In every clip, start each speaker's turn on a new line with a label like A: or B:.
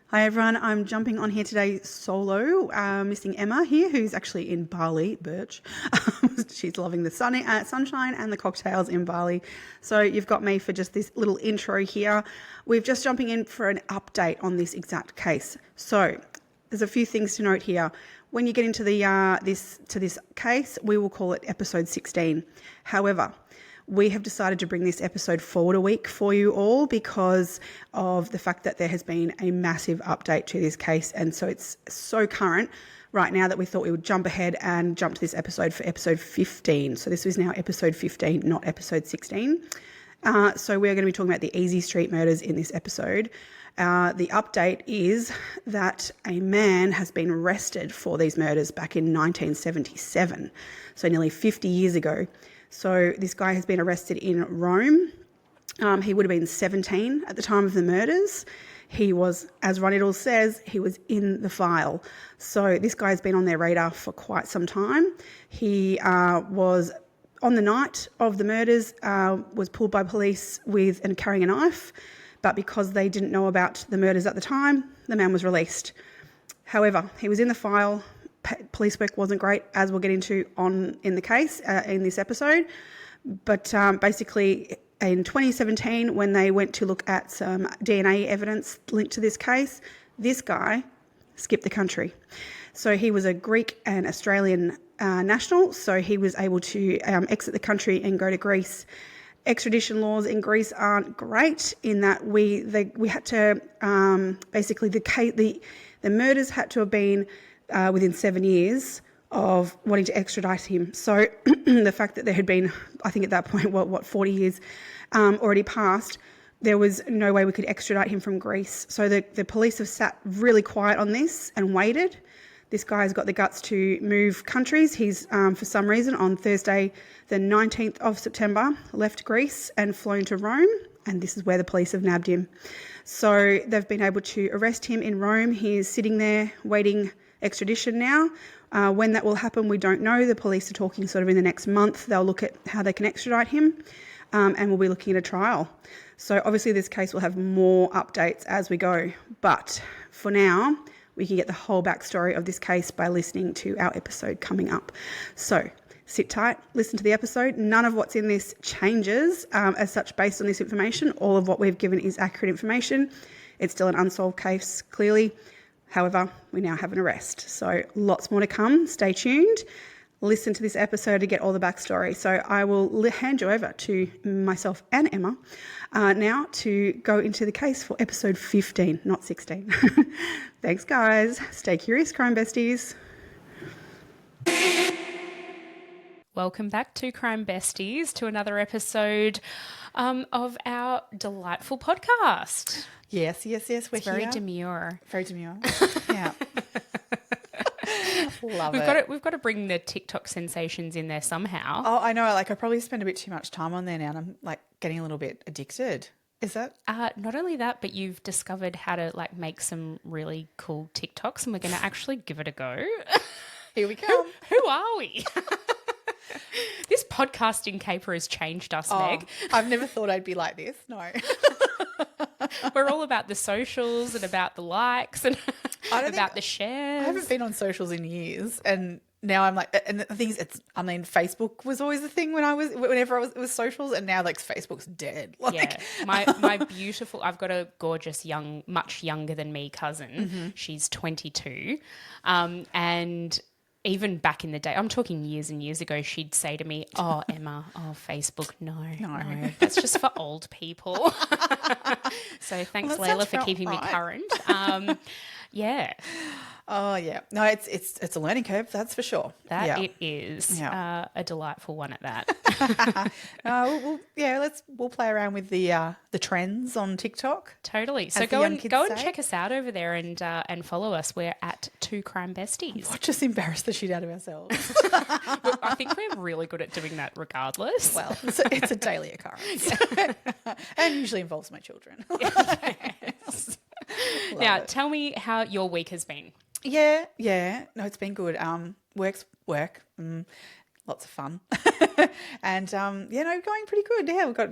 A: Hi everyone, I'm jumping on here today solo, missing Emma here, who's actually in Bali, Birch. She's loving the sunshine and the cocktails in Bali. So you've got me for just this little intro here. We're just jumping in for an update on this exact case. So there's a few things to note here. When you get into this case, we will call it episode 16. However, we have decided to bring this episode forward a week for you all because of the fact that there has been a massive update to this case. And so it's so current right now that we thought we would jump ahead and jump to this episode for episode 15. So this is now episode 15, not episode 16. So we're going to be talking about the Easey Street murders in this episode. The update is that a man has been arrested for these murders back in 1977, so nearly 50 years ago. So this guy has been arrested in Rome. He would have been 17 at the time of the murders. He was, as Ronnie says, he was in the file. So this guy has been on their radar for quite some time. He was, on the night of the murders, was pulled by police with and carrying a knife. But because they didn't know about the murders at the time, the man was released. However, he was in the file. Police work wasn't great, as we'll get into in the case in this episode. But basically, in 2017, when they went to look at some DNA evidence linked to this case, this guy skipped the country. So he was a Greek and Australian national, so he was able to exit the country and go to Greece. Extradition laws in Greece aren't great in that we had to basically the murders had to have been within 7 years of wanting to extradite him. So the fact that there had been, I think at that point, 40 years already passed, there was no way we could extradite him from Greece. So the police have sat really quiet on this and waited. This guy's got the guts to move countries. He's, for some reason, on Thursday, the 19th of September, left Greece and flown to Rome, and this is where the police have nabbed him. So they've been able to arrest him in Rome. He is sitting there waiting extradition now. When that will happen, we don't know. The police are talking sort of in the next month. They'll look at how they can extradite him, and we'll be looking at a trial. So obviously this case will have more updates as we go. But for now, we can get the whole backstory of this case by listening to our episode coming up. So sit tight, listen to the episode. None of what's in this changes as such based on this information. All of what we've given is accurate information. It's still an unsolved case, clearly. However, we now have an arrest. So lots more to come. Stay tuned. Listen to this episode to get all the backstory. So I will hand you over to myself and Emma now to go into the case for episode 15, not 16. Thanks, guys. Stay curious, crime besties.
B: Welcome back to Crime Besties, to another episode of our delightful podcast.
A: Yes. We're
B: very
A: here.
B: demure.
A: Very demure. Yeah. Love
B: it. We've got to bring the TikTok sensations in there somehow.
A: Oh, I know. Like I probably spend a bit too much time on there now, and I'm like getting a little bit addicted. Is that?
B: Not only that, but you've discovered how to like make some really cool TikToks, and we're going to actually give it a go.
A: Here we come.
B: Who are we? This podcasting caper has changed us, Meg.
A: I've never thought I'd be like this. No.
B: We're all about the socials and about the likes and about the shares.
A: I haven't been on socials in years, and now I'm like, and the thing is, Facebook was always the thing whenever it was socials, and now like Facebook's dead. Like,
B: yeah, my beautiful, I've got a gorgeous much younger than me cousin.
A: Mm-hmm.
B: She's 22, and even back in the day, I'm talking years and years ago, she'd say to me, "Oh, Emma, Facebook, no, that's just for old people." So thanks, Layla, for keeping me current. Yeah.
A: Oh yeah. No, it's a learning curve, that's for sure.
B: It is a delightful one at that.
A: We'll play around with the trends on TikTok.
B: Totally. So go and check us out over there and follow us. We're at 2 Crime Besties.
A: We'll just embarrass the shit out of ourselves.
B: I think we're really good at doing that regardless.
A: Well, it's a daily occurrence. And usually involves my children.
B: Yes. Now, tell me how your week has been.
A: Yeah. No, it's been good. Work. Lots of fun. And, going pretty good. Yeah, we've got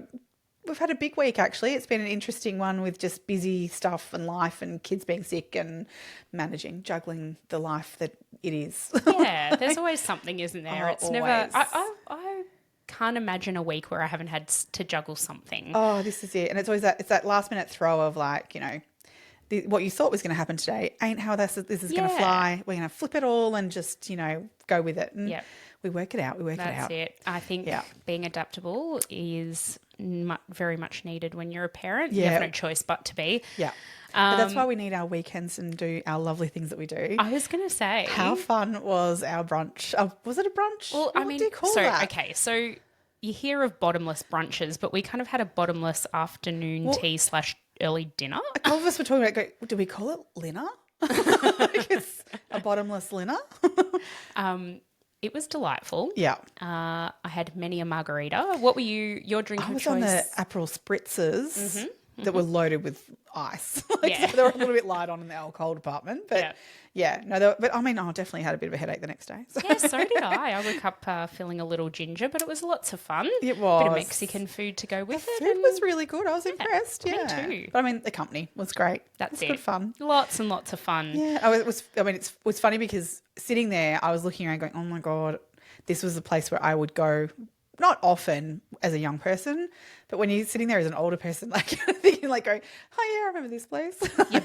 A: we've had a big week, actually. It's been an interesting one with just busy stuff and life and kids being sick and juggling the life that it is.
B: Yeah, there's always something, isn't there?
A: Oh,
B: It's never.
A: always.
B: I can't imagine a week where I haven't had to juggle something.
A: Oh, this is it. And it's always that last minute throw of like, what you thought was going to happen today ain't how this is going to fly. We're going to flip it all and just, go with it. And we work it out.
B: That's it. I think being adaptable is very much needed when you're a parent. You have no choice but to be.
A: Yeah. But that's why we need our weekends and do our lovely things that we do.
B: I was going to say.
A: How fun was our brunch? Was it a brunch?
B: Well,
A: what do you call that?
B: Okay, so you hear of bottomless brunches, but we kind of had a bottomless afternoon tea / early dinner.
A: A couple of us were talking about, do we call it Linner? It's a bottomless Linner.
B: It was delightful.
A: Yeah.
B: I had many a margarita. What were your drink of choice?
A: I was on the Aperol spritzers that were loaded with ice. So they were a little bit light on in the alcohol department. But I definitely had a bit of a headache the next day. So.
B: Yeah, so did I. I woke up feeling a little ginger, but it was lots of fun.
A: It was.
B: Bit of Mexican food to go with it.
A: The food was really good. I was impressed.
B: Me
A: Yeah.
B: too.
A: But the company was great.
B: That's
A: it was good fun.
B: Lots and lots of fun.
A: Yeah. It was funny because sitting there, I was looking around going, oh my God, this was the place where I would go. Not often as a young person, but when you're sitting there as an older person, like thinking, like, going, "Oh yeah, I remember this place."
B: Yeah,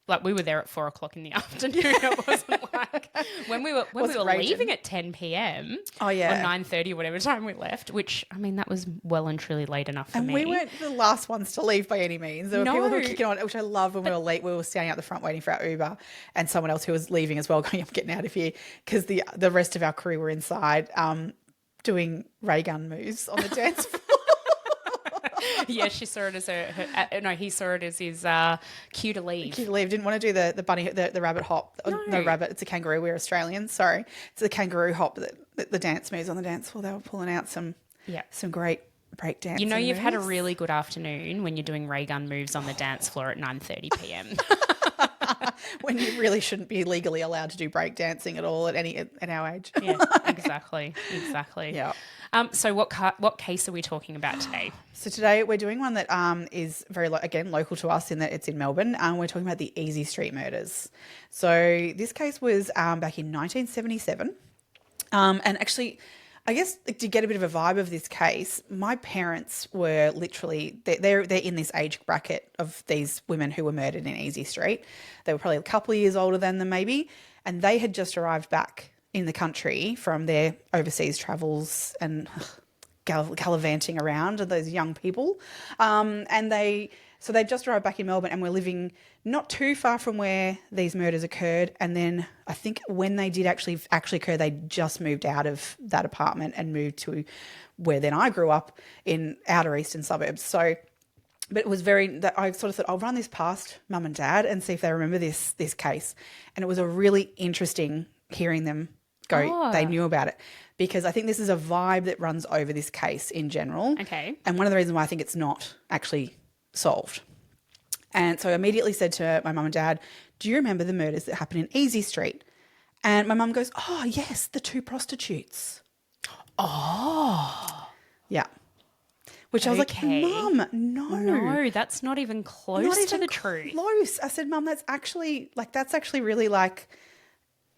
B: but we were there at 4:00 in the afternoon. It wasn't like when we were leaving at 10 p.m.
A: Oh yeah,
B: or 9:30, whatever time we left. Which that was well and truly late enough for
A: me. And we weren't the last ones to leave by any means. There were people who were kicking on, which I love. When we were late, we were standing out the front waiting for our Uber, and someone else who was leaving as well, going, "I'm getting out of here," because the rest of our crew were inside. Doing ray gun moves on the dance floor.
B: Yeah, she saw it as he saw it as his cue to leave.
A: Didn't want to do the bunny, the rabbit hop. No rabbit, it's a kangaroo. We're Australians. Sorry, it's the kangaroo hop. The dance moves on the dance floor. They were pulling out some great break dance.
B: You've had a really good afternoon when you're doing ray gun moves on the dance floor at 9:30 p.m.
A: When you really shouldn't be legally allowed to do break dancing at all at our age.
B: Yeah, exactly.
A: Yeah.
B: So what case are we talking about today?
A: So today we're doing one that is very local to us in that it's in Melbourne. We're talking about the Easey Street murders. So this case was back in 1977, and actually, I guess to get a bit of a vibe of this case, my parents were literally they're in this age bracket of these women who were murdered in Easey Street. They were probably a couple of years older than them maybe, and they had just arrived back in the country from their overseas travels and gallivanting around, those young people. So they just arrived back in Melbourne and were living not too far from where these murders occurred. And then I think when they did actually occur, they just moved out of that apartment and moved to where then I grew up in outer eastern suburbs. So, but it was I sort of thought, I'll run this past mum and dad and see if they remember this case. And it was a really interesting hearing them go, they knew about it. Because I think this is a vibe that runs over this case in general.
B: Okay.
A: And one of the reasons why I think it's not actually solved. And so I immediately said to my mum and dad, do you remember the murders that happened in Easey Street? And my mum goes, oh, yes, the two prostitutes.
B: Oh.
A: Yeah. Which I was like, Mum, no.
B: No, that's not even close to the truth.
A: Close. I said, Mum, that's actually really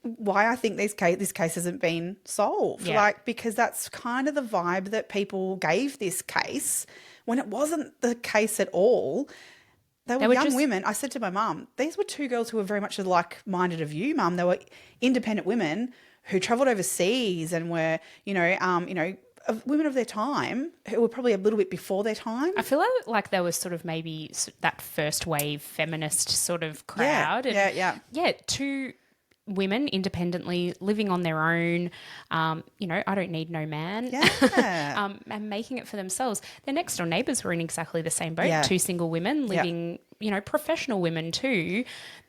A: why I think this case hasn't been solved.
B: Yeah.
A: Because that's kind of the vibe that people gave this case when it wasn't the case at all. They were young women. I said to my mum, these were two girls who were very much like-minded of you, Mum. They were independent women who travelled overseas and were, women of their time who were probably a little bit before their time.
B: I feel like there was sort of maybe that first wave feminist sort of crowd.
A: Yeah.
B: Two women independently living on their own, I don't need no man.
A: Yeah.
B: And making it for themselves. Their next door neighbours were in exactly the same boat.
A: Yeah.
B: Two single women living, professional women too,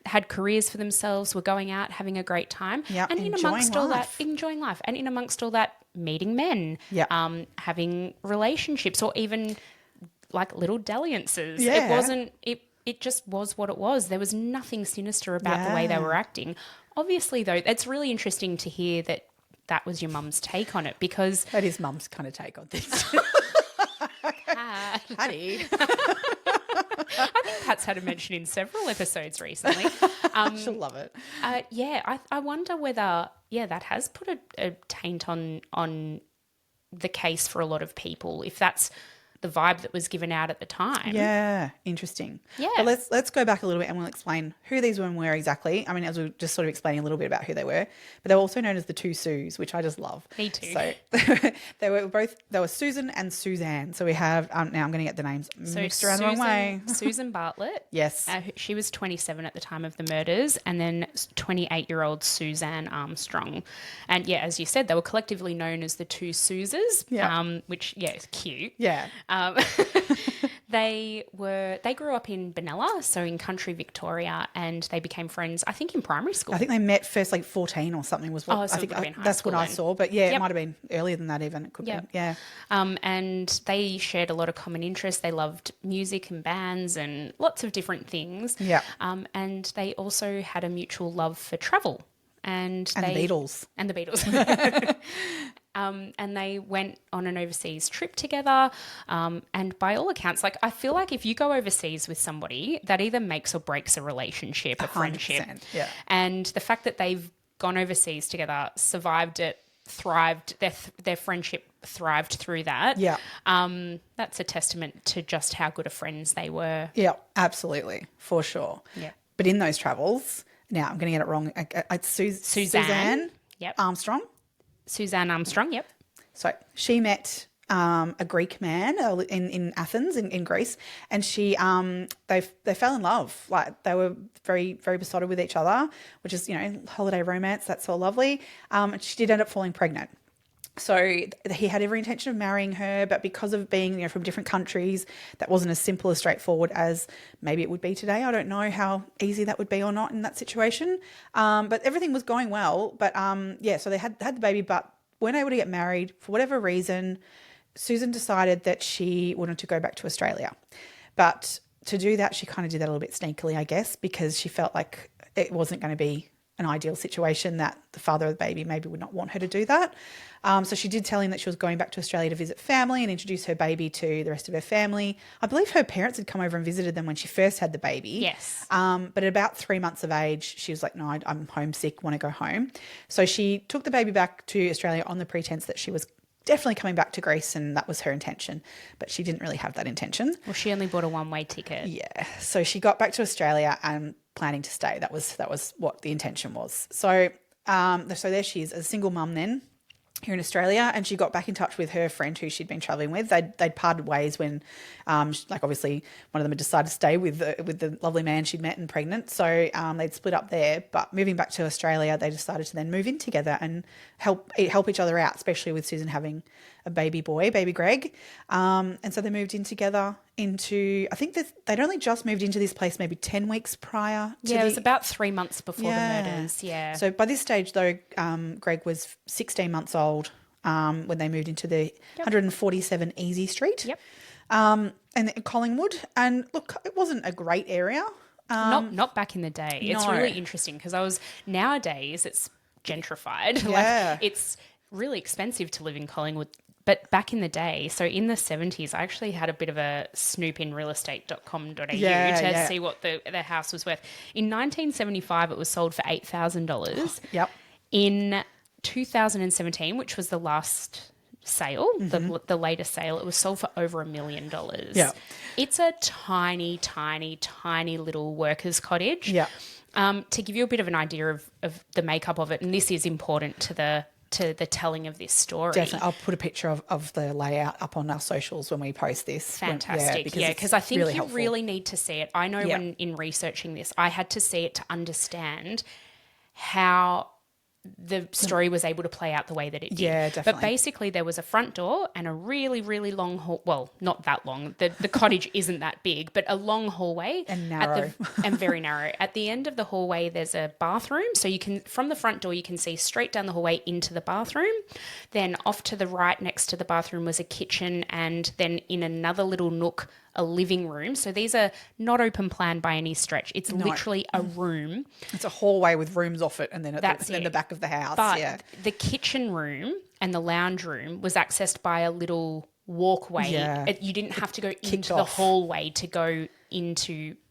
B: had careers for themselves, were going out, having a great time.
A: Yeah.
B: And enjoying life. And in amongst all that, meeting men, having relationships or even like little dalliances.
A: Yeah.
B: It wasn't, it just was what it was. There was nothing sinister about the way they were acting. Obviously, though, it's really interesting to hear that was your mum's take on it because...
A: That is mum's kind of take on things. Patty.
B: I think Pat's had a mention in several episodes recently.
A: She'll love it.
B: I wonder whether, that has put a taint on the case for a lot of people, if that's the vibe that was given out at the time.
A: Yeah, interesting.
B: Yeah.
A: But let's go back a little bit and we'll explain who these women were exactly. I mean, as we were just sort of explaining a little bit about who they were, but they were also known as the two Sues, which I just love.
B: Me too.
A: So they were Susan and Suzanne. So we have, now I'm going to get the names mixed around the wrong way.
B: Susan Bartlett.
A: Yes.
B: She was 27 at the time of the murders, and then 28-year-old Suzanne Armstrong. And as you said, they were collectively known as the two Suses, which is cute.
A: Yeah.
B: They grew up in Benalla, so in country Victoria, and they became friends, I think, in primary school.
A: I think they met first 14 or something was what
B: so
A: I think
B: it would have been high
A: that's
B: school
A: what I
B: then.
A: saw. But it might have been earlier than that even. It could be. Yeah.
B: And they shared a lot of common interests. They loved music and bands and lots of different things.
A: Yeah.
B: And they also had a mutual love for travel. And
A: the Beatles.
B: And the Beatles. And they went on an overseas trip together. And by all accounts, I feel like if you go overseas with somebody, that either makes or breaks a relationship, a friendship.
A: 100%, yeah.
B: And the fact that they've gone overseas together, survived it, thrived, their friendship thrived through that.
A: Yeah.
B: That's a testament to just how good of friends they were.
A: Yeah, absolutely. For sure.
B: Yeah.
A: But in those travels, now I'm going to get it wrong. It's Suzanne Armstrong.
B: Suzanne Armstrong, yep.
A: So she met a Greek man in Athens in Greece, and they fell in love. They were very, very besotted with each other, which is, holiday romance. That's so lovely. And she did end up falling pregnant. So he had every intention of marrying her, but because of being from different countries, that wasn't as simple as straightforward as maybe it would be today. I don't know how easy that would be or not in that situation. But everything was going well. But so they had the baby, but weren't able to get married for whatever reason. Susan decided that she wanted to go back to Australia, but to do that, she kind of did that a little bit sneakily, I guess, because she felt like it wasn't going to be an ideal situation, that the father of the baby maybe would not want her to do that. So she did tell him that she was going back to Australia to visit family and introduce her baby to the rest of her family. I believe her parents had come over and visited them when she first had the baby.
B: Yes.
A: But at about 3 months of age, she was like, no, I'm homesick, want to go home. So she took the baby back to Australia on the pretense that she was definitely coming back to Greece, and that was her intention. But she didn't really have that intention.
B: Well, she only bought a one-way ticket.
A: Yeah. So she got back to Australia and planning to stay. That was what the intention was. So so there she is, a single mum then here in Australia, and she got back in touch with her friend who she'd been travelling with. They'd parted ways when, obviously one of them had decided to stay with the lovely man she'd met and pregnant. So they'd split up there. But moving back to Australia, they decided to then move in together and help each other out, especially with Susan having a baby boy, baby Greg. And so they moved in together I think they'd only just moved into this place maybe 10 weeks prior to
B: it was about 3 months before the murders. Yeah.
A: So by this stage, though, Greg was 16 months old when they moved into the 147 Easey Street.
B: Yep.
A: And Collingwood. And look, it wasn't a great area.
B: Not back in the day.
A: No.
B: It's really interesting because nowadays it's gentrified.
A: Yeah.
B: It's really expensive to live in Collingwood. But back in the day, so in the 70s, I actually had a bit of a snoop in realestate.com.au to see what the house was worth. In 1975, it was sold for $8,000.
A: Yep.
B: In 2017, which was the last sale, the latest sale, it was sold for over $1 million.
A: Yeah.
B: It's a tiny, tiny, tiny little workers' cottage.
A: Yeah.
B: To give you a bit of an idea of the makeup of it, and this is important to the telling of this story.
A: Definitely. I'll put a picture of the layout up on our socials when we post this.
B: Fantastic. Because I think
A: really
B: you really need to see it. I know
A: Yeah.
B: when in researching this, I had to see it to understand how the story was able to play out the way that it did.
A: Yeah, definitely.
B: But basically there was a front door and a really, really long hall. Well, not that long. The cottage isn't that big, but a long hallway.
A: And narrow.
B: And very narrow. At the end of the hallway, there's a bathroom. So you can, from the front door, you can see straight down the hallway into the bathroom. Then off to the right next to the bathroom was a kitchen, and then in another little nook, a living room. So these are not open plan by any stretch. It's literally a room.
A: It's a hallway with rooms off it, and then the back of the house.
B: But the kitchen room and the lounge room was accessed by a little walkway.
A: Yeah.
B: You didn't have to go into the
A: off.
B: hallway to go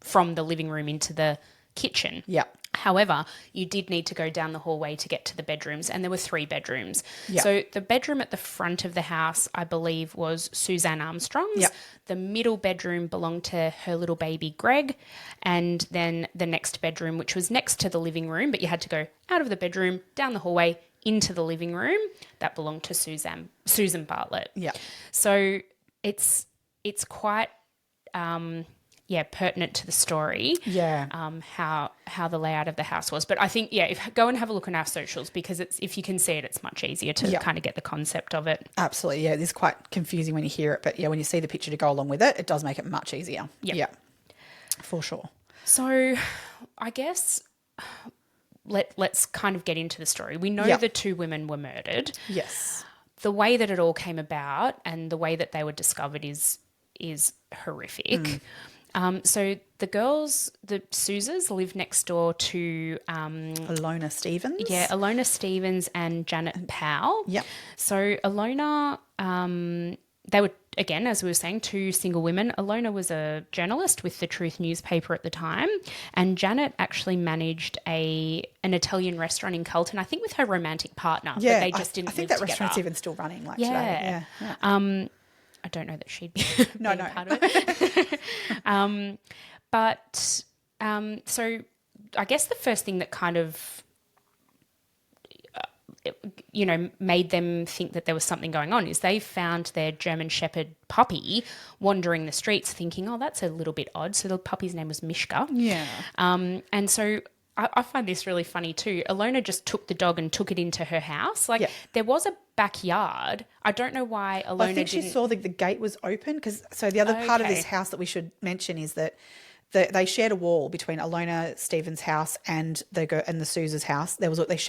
B: from the living room into the kitchen.
A: Yeah.
B: However, you did need to go down the hallway to get to the bedrooms, and there were 3 bedrooms.
A: Yeah.
B: So the bedroom at the front of the house, I believe, was Suzanne Armstrong's.
A: Yeah.
B: The middle bedroom belonged to her little baby Greg, and then the next bedroom, which was next to the living room, but you had to go out of the bedroom, down the hallway, into the living room, that belonged to Susan Bartlett.
A: Yeah.
B: So it's quite pertinent to the story.
A: Yeah.
B: How the layout of the house was. But I think, go and have a look on our socials, because if you can see it, it's much easier to kind of get the concept of it.
A: Absolutely. Yeah. It is quite confusing when you hear it, but yeah, when you see the picture to go along with it, it does make it much easier.
B: Yep.
A: Yeah. For sure.
B: So I guess let's kind of get into the story. We know the 2 women were murdered.
A: Yes.
B: The way that it all came about and the way that they were discovered is horrific. So the girls, the Suzas, live next door to
A: Alona Stevens.
B: Yeah, Alona Stevens and Janet Powell.
A: Yep.
B: So Alona, they were, again, as we were saying, 2 single women. Alona was a journalist with the Truth newspaper at the time, and Janet actually managed an Italian restaurant in Carlton, I think with her romantic partner.
A: Yeah,
B: but they just didn't
A: I think
B: live
A: that
B: together.
A: restaurant's even still running today. Yeah.
B: I don't know that she'd be
A: No,
B: part of it. So I guess the first thing that kind of, made them think that there was something going on is they found their German Shepherd puppy wandering the streets, thinking, oh, that's a little bit odd. So the puppy's name was Mishka.
A: Yeah.
B: And so I find this really funny too. Alona just took the dog and took it into her house. There was a backyard. I don't know why Alona
A: I think she saw the gate was open so the other part of this house that we should mention is that they shared a wall between Alona Stevens' house and the Suze's house. They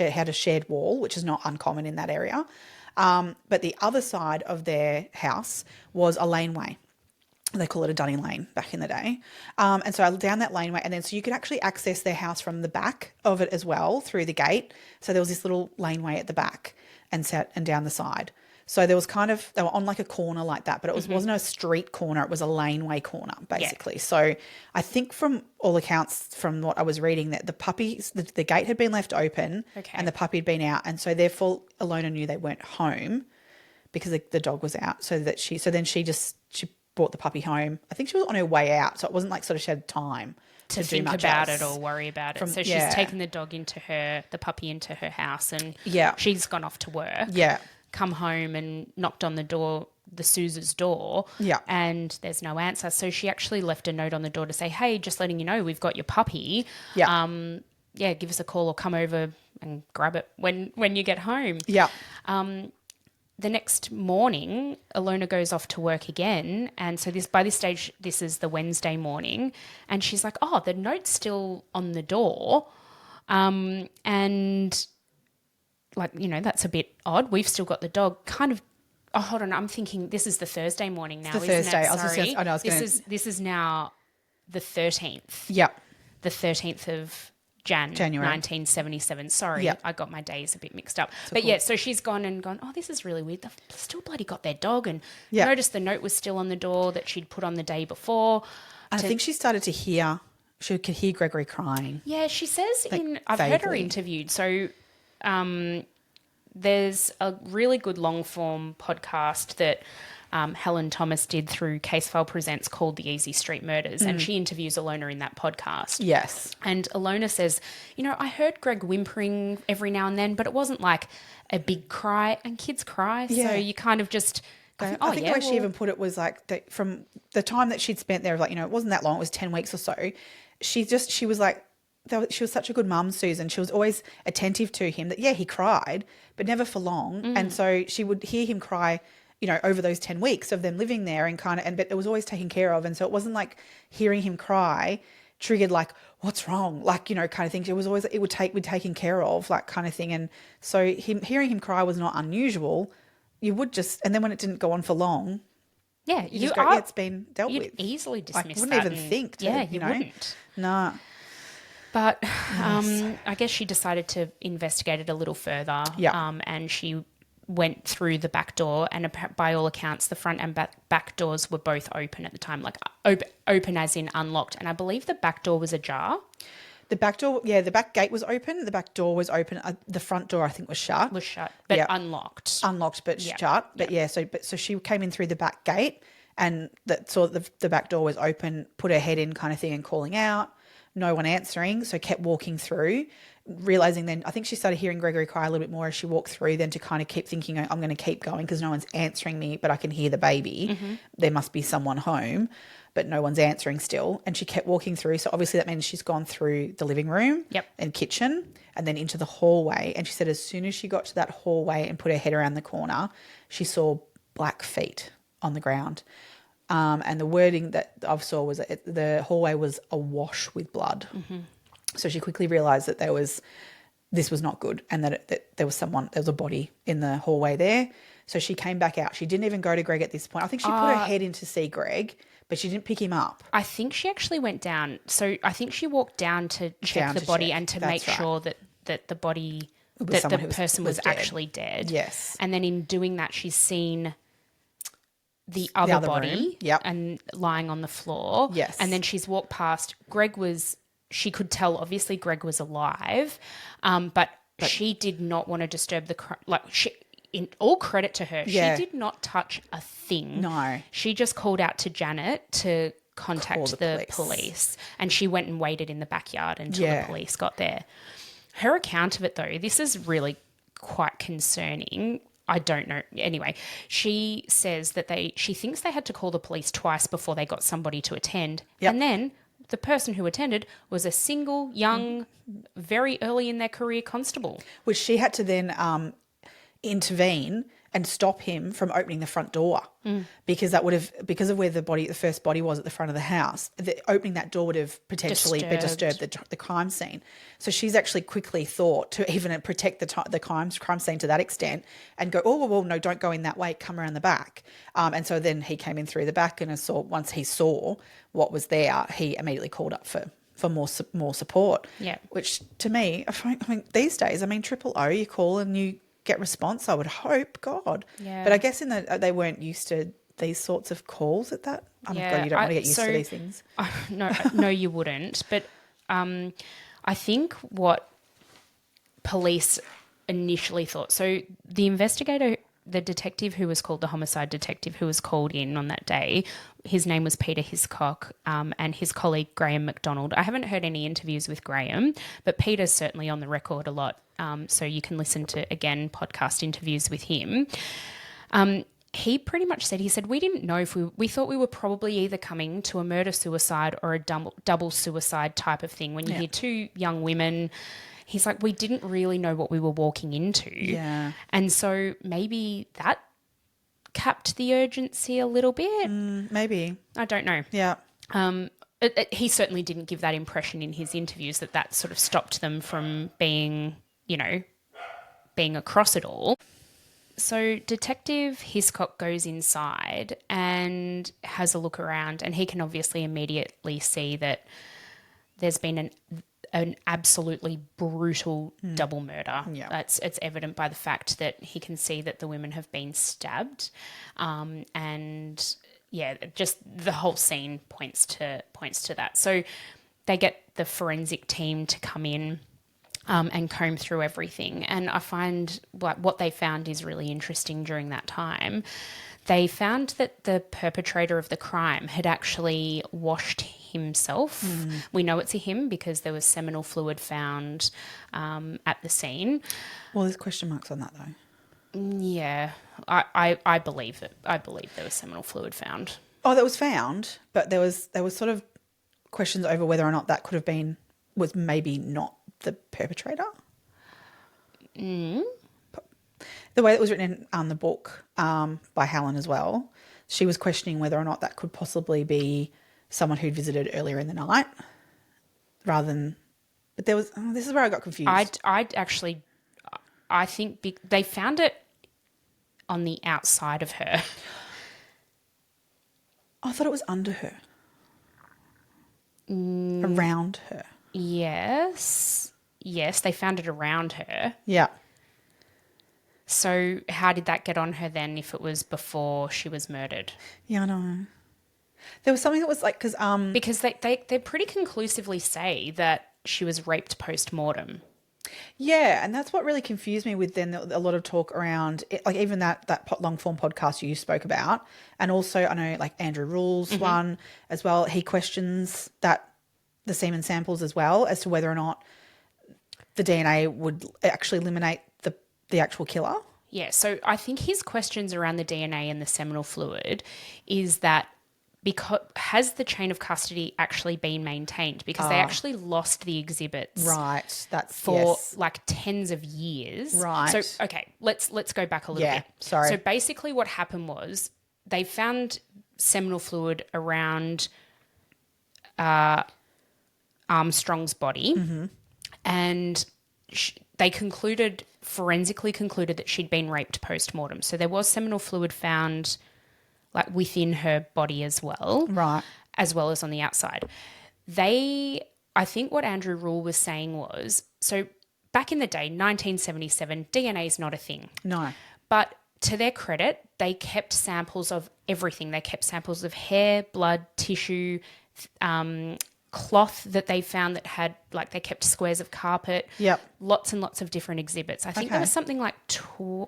A: had a shared wall, which is not uncommon in that area. But the other side of their house was a laneway. They call it a dunning lane back in the day. And so down that laneway, and then so you could actually access their house from the back of it as well through the gate. So there was this little laneway at the back and down the side. So there was they were on like a corner like that, but it wasn't a street corner. It was a laneway corner basically. Yeah. So I think from all accounts from what I was reading that the gate had been left open and the puppy had been out. And so therefore Alona knew they weren't home because the dog was out. So then she brought the puppy home. I think she was on her way out. So it wasn't like sort of she had time to
B: think
A: do much
B: about
A: else.
B: it or worry about it. So she's taken the puppy into her house, and she's gone off to work.
A: Yeah.
B: Come home and knocked on the Suze's door.
A: Yeah.
B: And there's no answer. So she actually left a note on the door to say, hey, just letting you know, we've got your puppy.
A: Yeah.
B: Give us a call or come over and grab it when you get home.
A: Yeah.
B: The next morning, Alona goes off to work again. And so by this stage, this is the Wednesday morning. And she's like, oh, the note's still on the door. And that's a bit odd. We've still got the dog hold on. I'm thinking this is the Thursday morning now, isn't
A: Thursday.
B: it? Sorry. This is now the 13th.
A: Yeah.
B: The 13th of January 1977. Sorry,
A: Yep.
B: I got my days a bit mixed up. So she's gone, oh, this is really weird. They've still bloody got their dog, and noticed the note was still on the door that she'd put on the day before.
A: I think she started to hear, she could hear Gregory crying.
B: Yeah, she says I've heard her interviewed. So there's a really good long-form podcast that Helen Thomas did through Case File Presents called The Easey Street Murders, and she interviews Alona in that podcast.
A: Yes.
B: And Alona says, I heard Greg whimpering every now and then, but it wasn't like a big cry, and kids cry, so you kind of just go,
A: I think the way she even put it was like from the time that she'd spent there, it wasn't that long, it was 10 weeks or so, she was like, she was such a good mum, Susan. She was always attentive to him that, he cried, but never for long. And so she would hear him cry, over those 10 weeks of them living there but it was always taken care of. And so it wasn't like hearing him cry triggered like, what's wrong? Kind of thing. It was always, we'd taken care of, like kind of thing. And so hearing him cry was not unusual. You would and then when it didn't go on for long, you just go, it's been dealt with.
B: You'd easily dismiss
A: that.
B: I
A: wouldn't even think to,
B: you wouldn't.
A: No.
B: But I guess she decided to investigate it a little further.
A: Yeah.
B: And she went through the back door, and by all accounts, the front and back doors were both open at the time, like open as in unlocked. And I believe the back door was ajar.
C: The back door, the back gate was open. The back door was open. The front door, I think, was shut.
B: But unlocked.
C: Unlocked, but shut. But so she came in through the back gate, and saw the back door was open, put her head in kind of thing and calling out. No one answering, so kept walking through, realising then, I think she started hearing Gregory cry a little bit more as she walked through, then to kind of keep thinking, I'm going to keep going because no one's answering me, but I can hear the baby. Mm-hmm. There must be someone home, but no one's answering still. And she kept walking through, so obviously that means she's gone through the living room and kitchen and then into the hallway. And she said as soon as she got to that hallway and put her head around the corner, she saw black feet on the ground. And the wording that I saw was that the hallway was awash with blood. Mm-hmm. So she quickly realised that this was not good, and that there was a body in the hallway there. So she came back out. She didn't even go to Greg at this point. I think she put her head in to see Greg, but she didn't pick him up.
B: I think she actually went down. So I think she walked down to check the body and to make sure that the body, that the person was actually dead.
C: Yes.
B: And then in doing that, she's seen the other body and lying on the floor.
C: Yes.
B: And then she's walked past. She could tell, obviously, Greg was alive, but she did not want to disturb in all credit to her, she did not touch a thing.
C: No.
B: She just called out to Janet to contact the police, and she went and waited in the backyard until the police got there. Her account of it, though, this is really quite concerning. I don't know. Anyway, she says that she thinks they had to call the police twice before they got somebody to attend. Yep. And then the person who attended was a single, young, very early in their career constable.
C: Which she had to then intervene and stop him from opening the front door because because of where the first body was at the front of the house, opening that door would have potentially disturbed the crime scene. So she's actually quickly thought to even protect the crime scene to that extent and go, well, no, don't go in that way, come around the back. And so then he came in through the back, and once he saw what was there, he immediately called up for more support.
B: Yeah.
C: Which to me, I mean, these days, triple O, you call and you get response, I would hope, God.
B: Yeah.
C: But I guess they weren't used to these sorts of calls at that. God, you don't want to get used to these things.
B: No, you wouldn't. But I think what police initially thought, so the investigator, the detective who was called, the homicide detective who was called in on that day, his name was Peter Hiscock, and his colleague Graham McDonald. I haven't heard any interviews with Graham, but Peter's certainly on the record a lot, so you can listen to, again, podcast interviews with him. He pretty much said, we didn't know if we thought we were probably either coming to a murder-suicide or a double suicide type of thing. When you hear two young women, he's like, we didn't really know what we were walking into.
C: Yeah.
B: And so maybe that capped the urgency a little bit.
C: Maybe.
B: I don't know.
C: Yeah.
B: He certainly didn't give that impression in his interviews that sort of stopped them from being across it all. So Detective Hiscock goes inside and has a look around, and he can obviously immediately see that there's been an absolutely brutal double murder.
C: Yeah.
B: It's evident by the fact that he can see that the women have been stabbed, and just the whole scene points to that. So they get the forensic team to come in and comb through everything, and I find what they found is really interesting during that time. They found that the perpetrator of the crime had actually washed himself. We know it's a him because there was seminal fluid found at the scene.
C: Well, there's question marks on that though.
B: Yeah, I believe it. I believe there was seminal fluid found.
C: Oh, that was found, but there was sort of questions over whether or not that could have was maybe not the perpetrator. The way it was written in the book by Helen as well, she was questioning whether or not that could possibly be someone who'd visited earlier in the night rather than... But there was... Oh, this is where I got confused.
B: I think they found it on the outside of her.
C: I thought it was under her. Around her.
B: Yes, they found it around her.
C: Yeah.
B: So how did that get on her then if it was before she was murdered?
C: Yeah, I know. There was something that was like,
B: Because they pretty conclusively say that she was raped post-mortem.
C: yeah, and that's what really confused me with then a lot of talk around it, like even that long form podcast you spoke about, and also I know like Andrew Rule's one as well. He questions the semen samples as well as to whether or not the DNA would actually eliminate the actual killer.
B: Yeah, so I think his questions around the DNA and the seminal fluid is that because has the chain of custody actually been maintained? Because they actually lost the exhibits,
C: Right. That's
B: for like tens of years.
C: Right.
B: So okay, let's go back a little bit.
C: Sorry.
B: So basically, what happened was they found seminal fluid around Armstrong's body, and they forensically concluded that she'd been raped post-mortem. So there was seminal fluid found like within her body as well.
C: Right.
B: As well as on the outside. I think what Andrew Rule was saying was, so back in the day, 1977, DNA is not a thing.
C: No.
B: But to their credit, they kept samples of everything. They kept samples of hair, blood, tissue, cloth that they found that had, like, they kept squares of carpet.
C: Yep.
B: Lots and lots of different exhibits. I think there was something like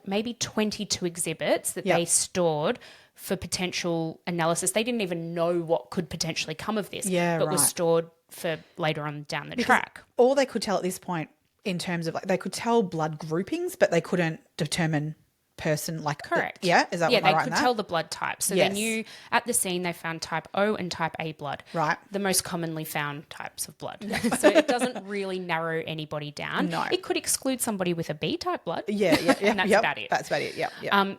B: maybe 22 exhibits that they stored for potential analysis. They didn't even know what could potentially come of this, but was stored for later on down the track.
C: All they could tell at this point in terms of, like, they could tell blood groupings, but they couldn't determine person, like,
B: correct.
C: Yeah, is that
B: yeah?
C: what am I
B: They
C: right
B: could
C: in that?
B: tell the blood type, so they knew at the scene they found type O and type A blood.
C: Right.
B: The most commonly found types of blood. So it doesn't really narrow anybody down.
C: No.
B: It could exclude somebody with a B type blood.
C: Yeah.
B: And that's about it.
C: That's about it. Yeah.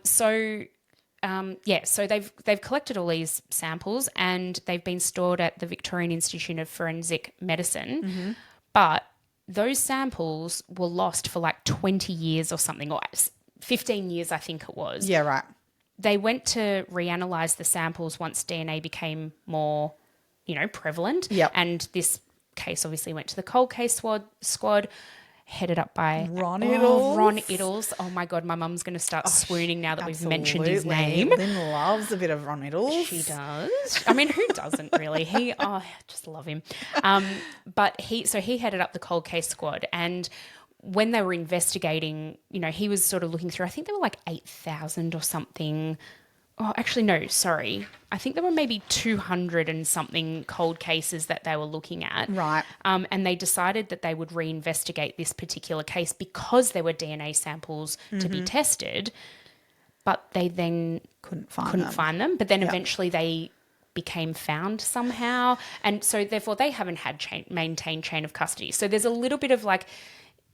B: So they've collected all these samples and they've been stored at the Victorian Institute of Forensic Medicine, but those samples were lost for like 20 years or something, or 15 years I think it was.
C: Yeah, right.
B: They went to reanalyze the samples once DNA became more, prevalent.
C: Yep.
B: And this case obviously went to the cold case squad headed up by
C: Ron
B: Iddles. Oh my God, my mum's going to start swooning now that we've mentioned his name.
C: Lynn loves a bit of Ron Iddles.
B: She does. I mean, who doesn't really? I just love him. But he headed up the cold case squad, and when they were investigating, he was sort of looking through, I think there were like 8,000 or something. Oh, actually, no, sorry. I think there were maybe 200 and something cold cases that they were looking at.
C: Right.
B: And they decided that they would reinvestigate this particular case because there were DNA samples to be tested, but they then
C: couldn't find them.
B: But then eventually they became found somehow. And so therefore they haven't had maintained chain of custody. So there's a little bit of like,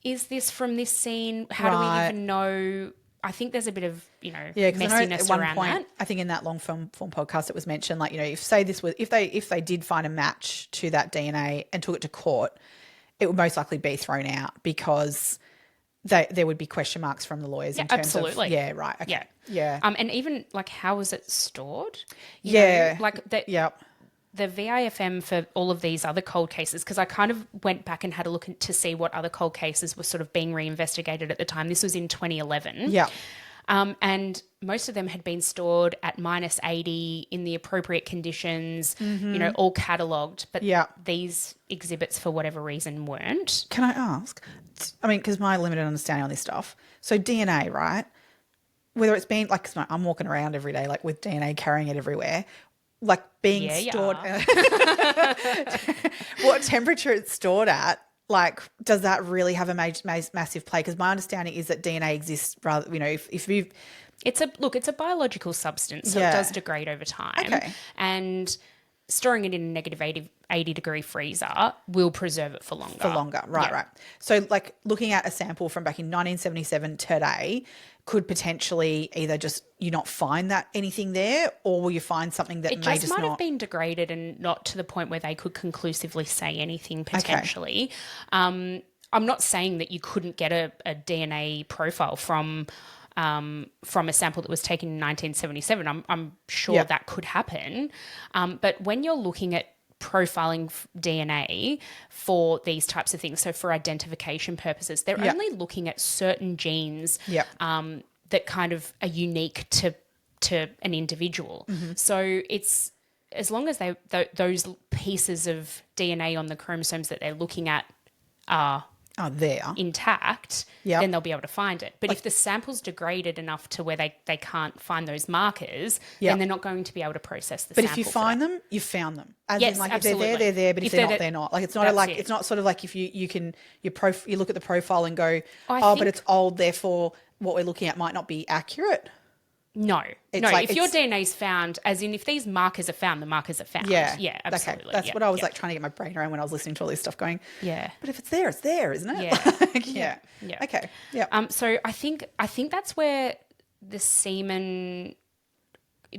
B: is this from this scene? How do we even know? I think there's a bit of, messiness around that.
C: I think in that long form podcast it was mentioned, like, if they did find a match to that DNA and took it to court, it would most likely be thrown out because there would be question marks from the lawyers in terms
B: absolutely.
C: of yeah, right. Okay. Yeah.
B: And even like, how was it stored? The VIFM for all of these other cold cases, because I kind of went back and had a look to see what other cold cases were sort of being reinvestigated at the time. This was in 2011.
C: Yeah.
B: And most of them had been stored at -80 in the appropriate conditions, all catalogued. But these exhibits, for whatever reason, weren't.
C: Can I ask? I mean, because my limited understanding on this stuff. So DNA, right? Whether it's been, like, 'cause I'm walking around every day, like, with DNA, carrying it everywhere. Like, being stored, what temperature it's stored at, like, does that really have a massive play? Because my understanding is that DNA exists rather, if you...
B: It's a biological substance, so it does degrade over time.
C: Okay.
B: And storing it in a negative 80-degree freezer will preserve it for longer.
C: Right. So, like, looking at a sample from back in 1977 today could potentially either just you not find that anything there, or will you find something that might
B: have been degraded and not to the point where they could conclusively say anything potentially. Okay. I'm not saying that you couldn't get a DNA profile from a sample that was taken in 1977. I'm sure that could happen. But when you're looking at profiling DNA for these types of things, so for identification purposes, they're only looking at certain genes that kind of are unique to an individual. So it's as long as those pieces of DNA on the chromosomes that they're looking at are
C: there.
B: intact,
C: Yep.
B: then they'll be able to find it. But if the sample's degraded enough to where they can't find those markers,
C: Yep.
B: then they're not going to be able to process the
C: But
B: sample.
C: if you find them, you found them. As
B: Yes,
C: in, like,
B: absolutely.
C: if they're there. But if they're not, they're not. Like, it's not
B: That's
C: like
B: it.
C: it's not sort of like if you look at the profile and go,
B: I
C: but
B: think-
C: it's old, therefore what we're looking at might not be accurate.
B: No.
C: It's
B: No,
C: like
B: if your
C: it's-
B: DNA's found, as in if these markers are found, the markers are found.
C: Yeah.
B: Yeah, absolutely.
C: Okay. That's
B: Yeah,
C: what I was
B: yeah.
C: like trying to get my brain around when I was listening to all this stuff going.
B: Yeah.
C: But if it's there, isn't it?
B: Yeah.
C: Like, yeah.
B: Yeah.
C: Okay. Yeah.
B: So I think that's where the semen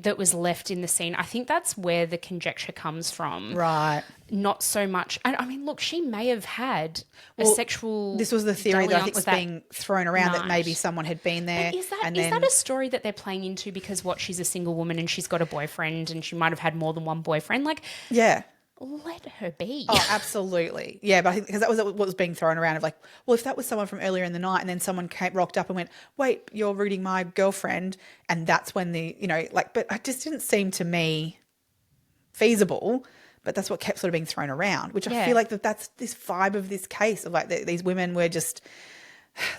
B: that was left in the scene, I think that's where the conjecture comes from.
C: Right.
B: Not so much. I mean, look, she may have had a
C: Well,
B: sexual.
C: This was the theory that I think
B: dalliance
C: was
B: that
C: being thrown around that maybe
B: night.
C: someone had been there.
B: Is that
C: and
B: is
C: then,
B: that a story that they're playing into because she's a single woman and she's got a boyfriend and she might have had more than one boyfriend? Like,
C: yeah.
B: let her be.
C: Oh, absolutely. Yeah, but I think because that was what was being thrown around of like, well, if that was someone from earlier in the night and then someone rocked up and went, wait, you're rooting my girlfriend. And that's when but it just didn't seem to me feasible. But that's what kept sort of being thrown around, which I
B: Yeah.
C: feel like that's this vibe of this case of like these women were just,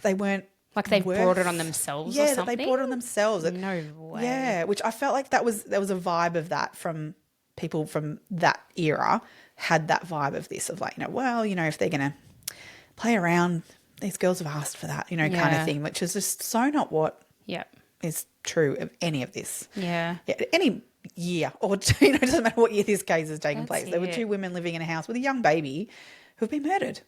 C: they weren't.
B: Like they've
C: worth-
B: brought it on themselves or
C: Yeah, that
B: something?
C: they brought it on themselves.
B: No way.
C: Yeah, which I felt like there was a vibe of that from people from that era had that vibe of this of like, if they're going to play around, these girls have asked for that, kind
B: Yeah.
C: of thing, which is just so not what
B: Yep.
C: is true of any of this.
B: Yeah.
C: Any year or, it doesn't matter what year this case has taken
B: That's
C: place. There were
B: it.
C: 2 women living in a house with a young baby who've been murdered.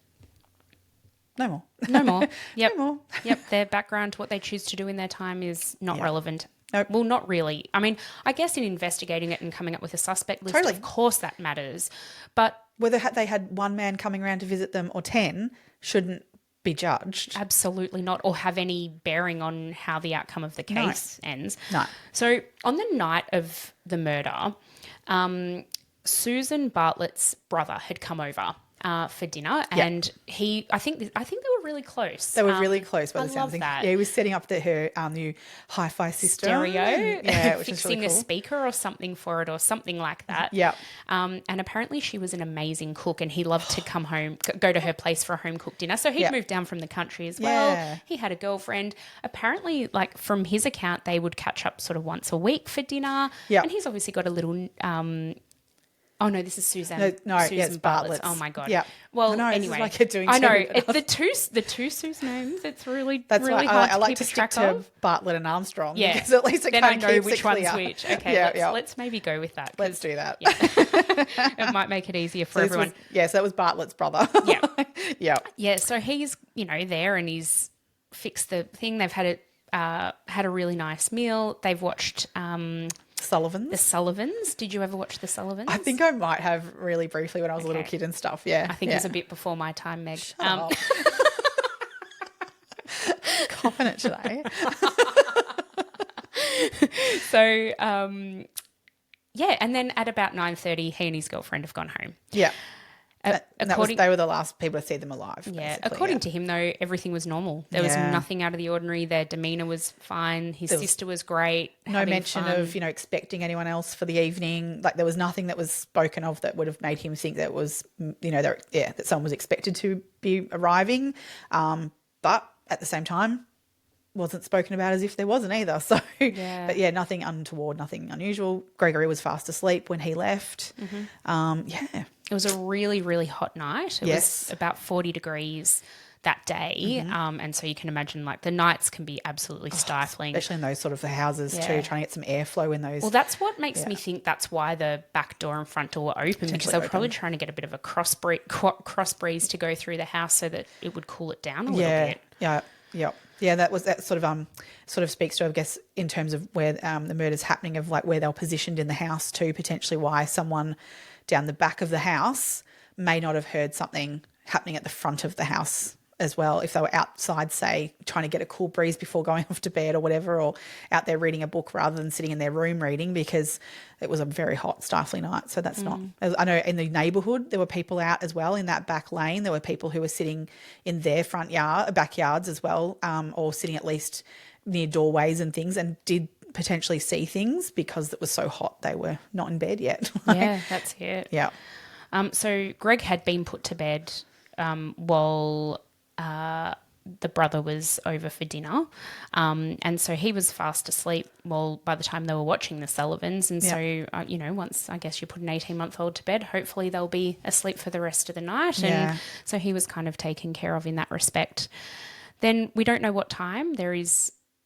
C: No more.
B: No more. Yep.
C: No more.
B: Yep. Their background, what they choose to do in their time is not
C: Yeah.
B: relevant.
C: Nope.
B: Well, not really. I mean, I guess in investigating it and coming up with a suspect list,
C: Totally.
B: of course that matters. But
C: Whether they had 1 man coming around to visit them or 10 shouldn't be judged.
B: absolutely not, or have any bearing on how the outcome of the case ends.
C: No.
B: So on the night of the murder, Susan Bartlett's brother had come over for dinner, and I think they were really close.
C: They were really close by
B: I
C: the sound
B: love
C: of things.
B: that.
C: Yeah, he was setting up her new hi-fi system.
B: Stereo,
C: Yeah, which is
B: fixing
C: really cool.
B: a speaker or something for it or something like that.
C: Yep.
B: And apparently she was an amazing cook and he loved to come home, go to her place for a home-cooked dinner. So he'd
C: Yep.
B: moved down from the country as well.
C: Yeah.
B: He had a girlfriend. Apparently, like from his account, they would catch up sort of once a week for dinner.
C: Yep.
B: And he's obviously got a little... oh no, this is Suzanne.
C: No, yeah,
B: Susan
C: it's
B: Bartlett's.
C: Bartlett's.
B: Oh my god.
C: Yeah.
B: Well,
C: I know, this is
B: anyway,
C: like you're doing
B: I know
C: two, but
B: the two Sue's names. It's really
C: That's
B: really
C: why
B: hard
C: I
B: to
C: like
B: keep
C: to
B: a
C: stick
B: track
C: to
B: of.
C: Bartlett and Armstrong.
B: Yeah,
C: Because at least it
B: then I
C: kind of
B: know
C: keeps
B: which
C: it
B: one's
C: clear.
B: which. Okay,
C: Yeah,
B: let's maybe go with that. 'cause,
C: Let's do that.
B: Yeah. It might make it easier for
C: So
B: everyone.
C: so that was Bartlett's brother.
B: Yeah.
C: Yeah.
B: Yeah, so he's there and he's fixed the thing. They've had a really nice meal. They've watched
C: Sullivan's.
B: the Sullivans. Did you ever watch the Sullivans?
C: I think I might have really briefly when I was a little
B: Okay.
C: kid and stuff. Yeah.
B: I think it was a bit before my time, Meg.
C: Oh. Confident today.
B: So yeah, and then at about 9:30, he and his girlfriend have gone home.
C: Yeah. And
B: according-
C: they were the last people to see them alive.
B: Yeah,
C: basically,
B: according to him, though, everything was normal. There was
C: Yeah.
B: nothing out of the ordinary. Their demeanour was fine. His sister was great.
C: no
B: having
C: mention
B: fun.
C: of expecting anyone else for the evening. Like there was nothing that was spoken of that would have made him think that was that someone was expected to be arriving. But at the same time, wasn't spoken about as if there wasn't either. So,
B: Yeah.
C: but yeah, nothing untoward, nothing unusual. Gregory was fast asleep when he left. Yeah,
B: It was a really, really hot night. It
C: Yes.
B: was about 40 degrees that day. And so you can imagine like the nights can be absolutely stifling.
C: especially in those sort of houses
B: Yeah.
C: too, trying to get some airflow in those.
B: Well, that's what makes me think that's why the back door and front door were open, because they were probably trying to get a bit of a cross breeze to go through the house so that it would cool it down a little bit.
C: Yeah. That sort of speaks to, I guess, in terms of where the murder's happening, of like where they were positioned in the house too, potentially why someone down the back of the house may not have heard something happening at the front of the house as well, if they were outside, say, trying to get a cool breeze before going off to bed or whatever, or out there reading a book rather than sitting in their room reading, because it was a very hot, stifling night. So that's not... I know in the neighbourhood there were people out as well in that back lane. There were people who were sitting in their backyards as well, or sitting at least near doorways and things and did potentially see things because it was so hot they were not in bed yet.
B: Yeah, that's it.
C: Yeah.
B: So Greg had been put to bed while the brother was over for dinner. And so he was fast asleep by the time they were watching the Sullivans. And so, once I guess you put an 18-month-old to bed, hopefully they'll be asleep for the rest of the night.
C: Yeah.
B: And so he was kind of taken care of in that respect. Then we don't know what time.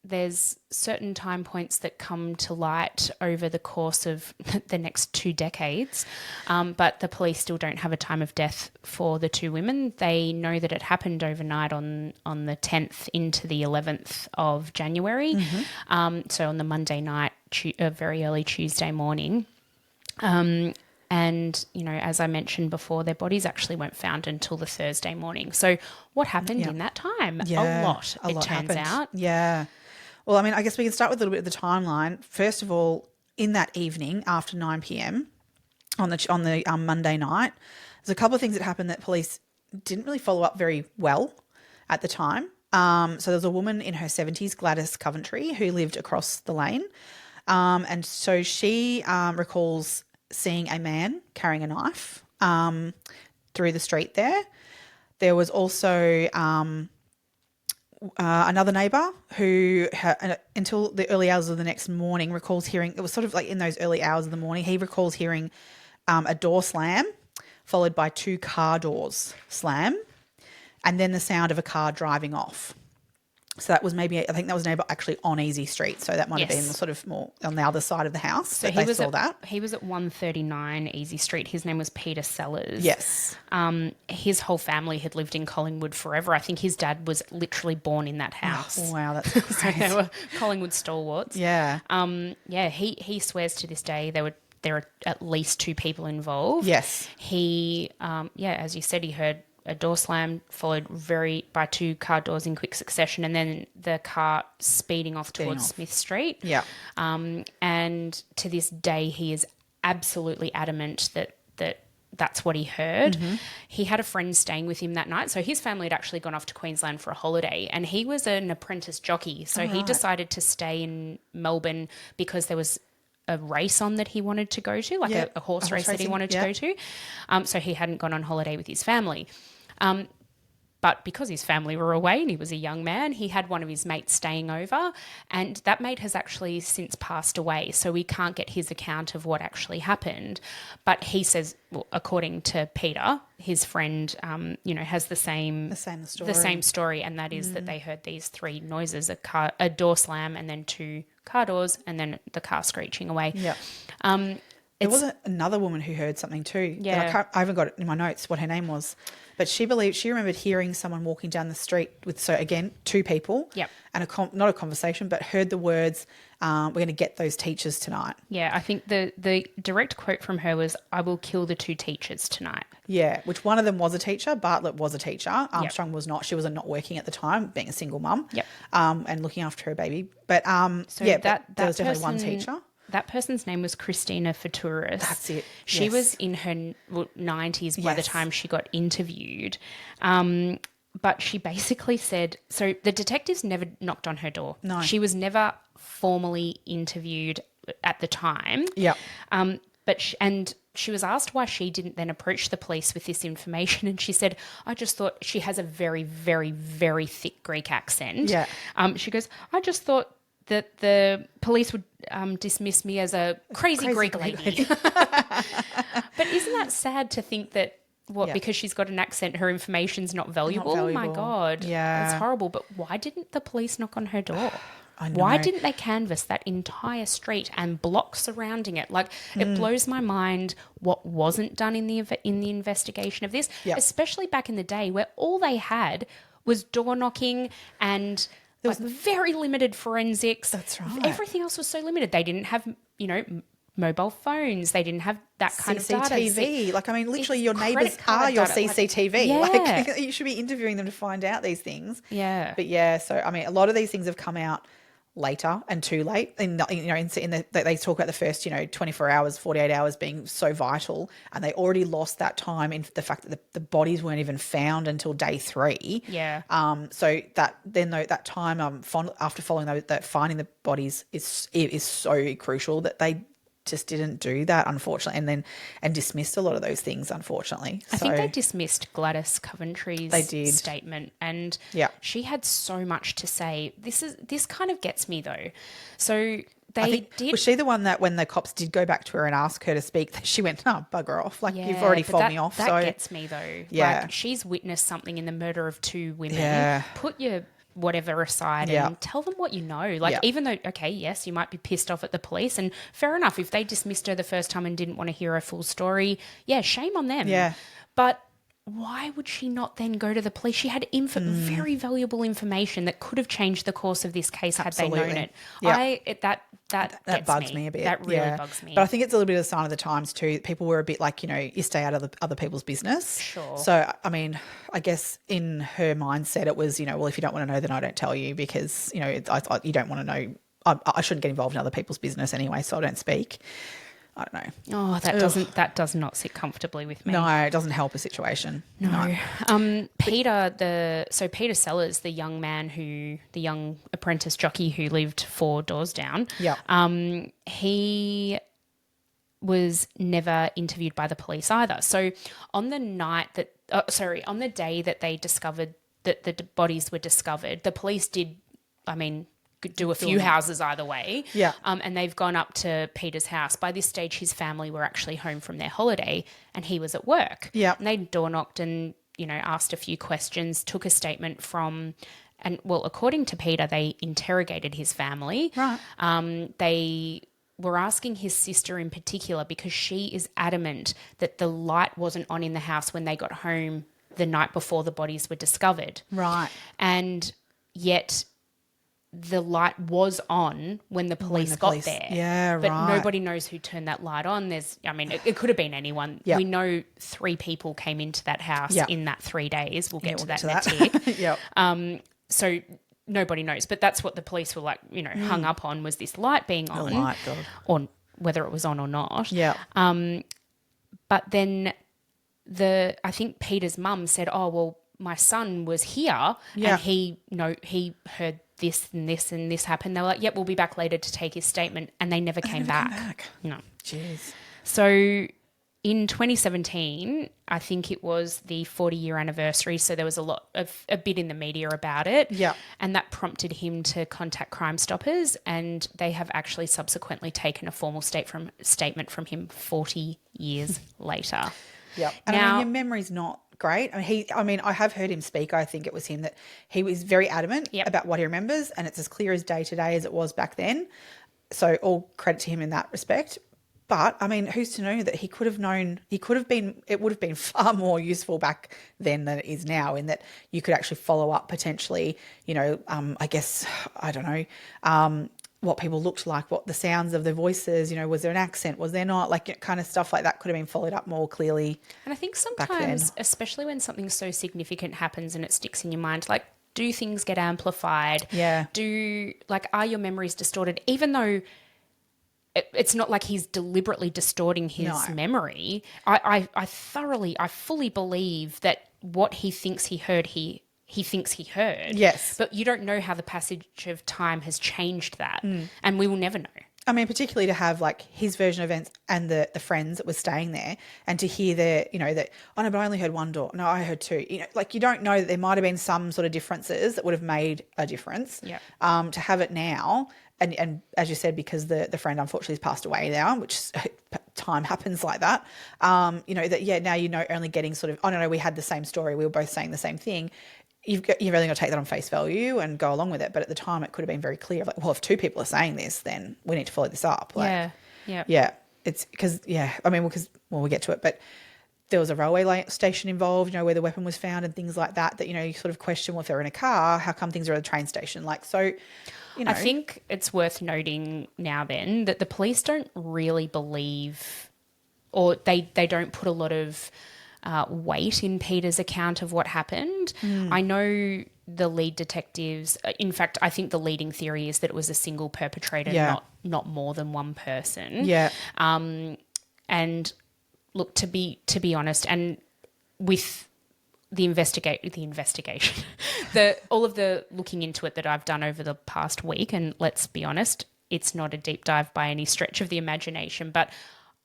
B: There's certain time points that come to light over the course of the next 2 decades, but the police still don't have a time of death for the 2 women. They know that it happened overnight on the 10th into the 11th of January, so on the Monday night, very early Tuesday morning. And, as I mentioned before, their bodies actually weren't found until the Thursday morning. So what happened in that time?
C: Yeah,
B: A lot, it turns
C: happened.
B: out.
C: Yeah. Well, I mean, I guess we can start with a little bit of the timeline. First of all, in that evening after 9 p.m. on the Monday night, there's a couple of things that happened that police didn't really follow up very well at the time. So there was a woman in her 70s, Gladys Coventry, who lived across the lane. And so she recalls seeing a man carrying a knife through the street there. There was also another neighbour who, until the early hours of the next morning, recalls hearing, it was sort of like in those early hours of the morning, he recalls hearing a door slam followed by 2 car doors slam and then the sound of a car driving off. So that was I think that was a neighbour actually on Easey Street. So that might have been sort of more on the other side of the house. So
B: he was
C: that.
B: He was at 139 Easey Street. His name was Peter Sellers.
C: Yes.
B: His whole family had lived in Collingwood forever. I think his dad was literally born in that house.
C: Oh, wow, that's
B: So
C: great.
B: they were Collingwood stalwarts.
C: Yeah.
B: He swears to this day there are at least 2 people involved.
C: Yes.
B: He, as you said, he heard a door slam followed by 2 car doors in quick succession and then the car speeding off towards Smith Street.
C: Yeah.
B: And to this day, he is absolutely adamant that that's what he heard. Mm-hmm. He had a friend staying with him that night. So his family had actually gone off to Queensland for a holiday and he was an apprentice jockey. So he decided to stay in Melbourne because there was a race on that he wanted to go to, like a horse race that he wanted to go to. So he hadn't gone on holiday with his family. But because his family were away and he was a young man, he had one of his mates staying over and that mate has actually since passed away. So we can't get his account of what actually happened. But he says, well, according to Peter, his friend, has the same story. And that is that they heard these 3 noises, a door slam and then 2 car doors and then the car screeching away.
C: Yeah. There was another woman who heard something too.
B: Yeah.
C: I haven't got it in my notes what her name was. But she remembered hearing someone walking down the street with, so again, 2 people.
B: Yep.
C: And not a conversation, but heard the words, we're going to get those teachers tonight.
B: Yeah, I think the direct quote from her was, I will kill the 2 teachers tonight.
C: Yeah, which one of them was a teacher. Bartlett was a teacher. Armstrong was not. She was not working at the time, being a single mum.
B: Yep.
C: And looking after her baby. But there was definitely one teacher.
B: That person's name was Christina Futuris.
C: That's it.
B: She was in her 90s by the time she got interviewed. But she basically said, so the detectives never knocked on her door.
C: No.
B: She was never formally interviewed at the time.
C: Yeah.
B: But she was asked why she didn't then approach the police with this information. And she said, I just thought, she has a very, very, very thick Greek accent.
C: Yeah.
B: She goes, I just thought that the police would dismiss me as a crazy Greek lady. But isn't that sad to think that, because she's got an accent, her information's not valuable? Oh, my God.
C: Yeah.
B: It's horrible. But why didn't the police knock on her door?
C: I know.
B: Why didn't they canvass that entire street and block surrounding it? Like, it blows my mind what wasn't done in the investigation of this, especially back in the day where all they had was door knocking and there was very limited forensics.
C: That's right.
B: Everything else was so limited. They didn't have, mobile phones. They didn't have that kind of data.
C: CCTV. Like, I mean, literally your neighbours are your CCTV.
B: Yeah.
C: Like, you should be interviewing them to find out these things.
B: Yeah.
C: But, so, I mean, a lot of these things have come out later and too late. And they talk about the first 24 hours, 48 hours being so vital, and they already lost that time in the fact that the bodies weren't even found until day 3.
B: Yeah.
C: So that time after following that finding the bodies is so crucial that they just didn't do that, unfortunately, and dismissed a lot of those things, unfortunately.
B: I think they dismissed Gladys Coventry's statement, and she had so much to say. This kind of gets me though. So was she the one that when the cops did go back to her and ask her to speak, that she went, "Oh, bugger off! Like you've already fobbed me off." That gets me though.
C: Yeah,
B: like she's witnessed something in the murder of 2 women.
C: Yeah.
B: Put your whatever aside and tell them what you know. Like, even though, okay, yes, you might be pissed off at the police, and fair enough, if they dismissed her the first time and didn't want to hear a full story, shame on them.
C: Yeah.
B: But why would she not then go to the police? She had very valuable information that could have changed the course of this case had they known it.
C: Yeah.
B: That
C: bugs me a bit.
B: That really bugs me.
C: But I think it's a little bit of a sign of the times too. People were a bit like, you stay out of other people's business.
B: Sure.
C: So, I mean, I guess in her mindset it was, well, if you don't want to know, then I don't tell you because, you don't want to know. I shouldn't get involved in other people's business anyway, so I don't speak. I don't know.
B: Oh, that does not sit comfortably with me.
C: No, it doesn't help a situation.
B: No. Peter Sellers, the young apprentice jockey who lived 4 doors down.
C: Yeah.
B: He was never interviewed by the police either. So on the day that they discovered that the bodies were discovered, the police did, do a few houses either way.
C: Yeah.
B: And they've gone up to Peter's house. By this stage, his family were actually home from their holiday and he was at work.
C: Yeah.
B: And they door knocked and, asked a few questions, took a statement according to Peter, they interrogated his family.
C: Right.
B: They were asking his sister in particular because she is adamant that the light wasn't on in the house when they got home the night before the bodies were discovered.
C: Right.
B: And yet the light was on when the police got there.
C: Yeah,
B: but
C: right.
B: nobody knows who turned that light on. It could have been anyone.
C: Yep.
B: We know 3 people came into that house in that 3 days. We'll get to that in a tick.
C: Yep.
B: So nobody knows. But that's what the police were hung up on, was this light being on.
C: The light, God.
B: Or whether it was on or not.
C: Yeah.
B: But then I think Peter's mum said, "Oh, well, my son was here and he heard this and this and this happened." They were like, "Yep, we'll be back later to take his statement," and they never came back. No.
C: Jeez.
B: So in 2017, I think it was the 40-year anniversary, so there was a bit in the media about it.
C: Yeah.
B: And that prompted him to contact Crime Stoppers, and they have actually subsequently taken a formal statement from him 40 years later.
C: Yeah. And your memory's not great. I have heard him speak. I think it was him that he was very adamant about what he remembers, and it's as clear as day to day as it was back then. So all credit to him in that respect. But who's to know that he could have known? It would have been far more useful back then than it is now, in that you could actually follow up potentially. I guess I don't know. What people looked like, what the sounds of their voices, was there an accent, was there not, kind of stuff like that could have been followed up more clearly.
B: And I think sometimes, especially when something so significant happens and it sticks in your mind, do things get amplified?
C: Yeah.
B: Are your memories distorted? Even though it's not like he's deliberately distorting his memory. I fully believe that what he thinks he heard, he thinks he heard.
C: Yes.
B: But you don't know how the passage of time has changed that. And we will never know.
C: Particularly to have his version of events and the friends that were staying there, and to hear that, oh no, but I only heard 1 door. No, I heard 2. You don't know that there might have been some sort of differences that would have made a difference.
B: Yeah.
C: To have it now, and as you said, because the friend unfortunately has passed away now, which time happens like that. Now only getting sort of, I don't know, we had the same story. We were both saying the same thing. You've really got to take that on face value and go along with it. But at the time, it could have been very clear. If 2 people are saying this, then we need to follow this up.
B: Yeah.
C: It's because we'll get to it. But there was a railway station involved, where the weapon was found and things like that. That you sort of question, well, if they're in a car, how come things are at a train station? I
B: think it's worth noting now then that the police don't really believe, or they don't put a lot of weight in Peter's account of what happened. I know the lead detectives, in fact, I think the leading theory is that it was a single perpetrator, not more than one person.
C: Yeah.
B: And look, to be honest, and with the investigation, all of the looking into it that I've done over the past week, and let's be honest, it's not a deep dive by any stretch of the imagination, but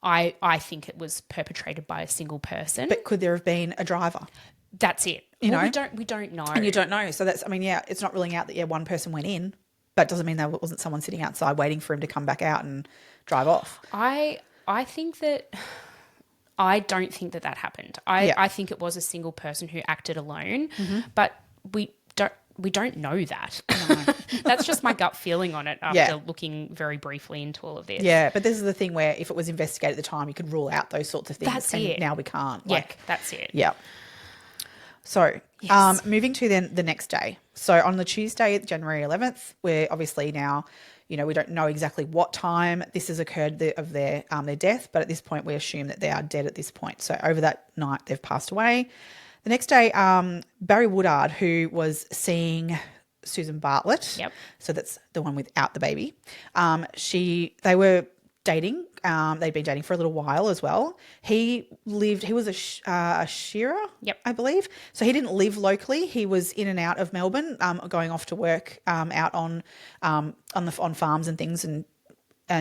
B: I think it was perpetrated by a single person.
C: But could there have been a driver?
B: That's it.
C: You know?
B: We don't know.
C: And you don't know. So that's, I mean, yeah, it's not ruling out that, one person went in, but it doesn't mean there wasn't someone sitting outside waiting for him to come back out and drive off.
B: I think that I don't think that happened. I think it was a single person who acted alone, but we don't know that. No. That's just my gut feeling on it after looking very briefly into all of this.
C: Yeah, but this is the thing where if it was investigated at the time, you could rule out those sorts of things.
B: That's
C: and
B: it.
C: Now we can't.
B: That's it.
C: Yeah. So, moving to then the next day. So on the Tuesday, January 11th, we're obviously now, we don't know exactly what time this has occurred of their death, but at this point we assume that they are dead at this point. So over that night, they've passed away. The next day, Barry Woodard, who was seeing Susan Bartlett, so that's the one without the baby, they were dating. They'd been dating for a little while as well. He was a shearer, I believe. So he didn't live locally. He was in and out of Melbourne, going off to work out on farms and things, and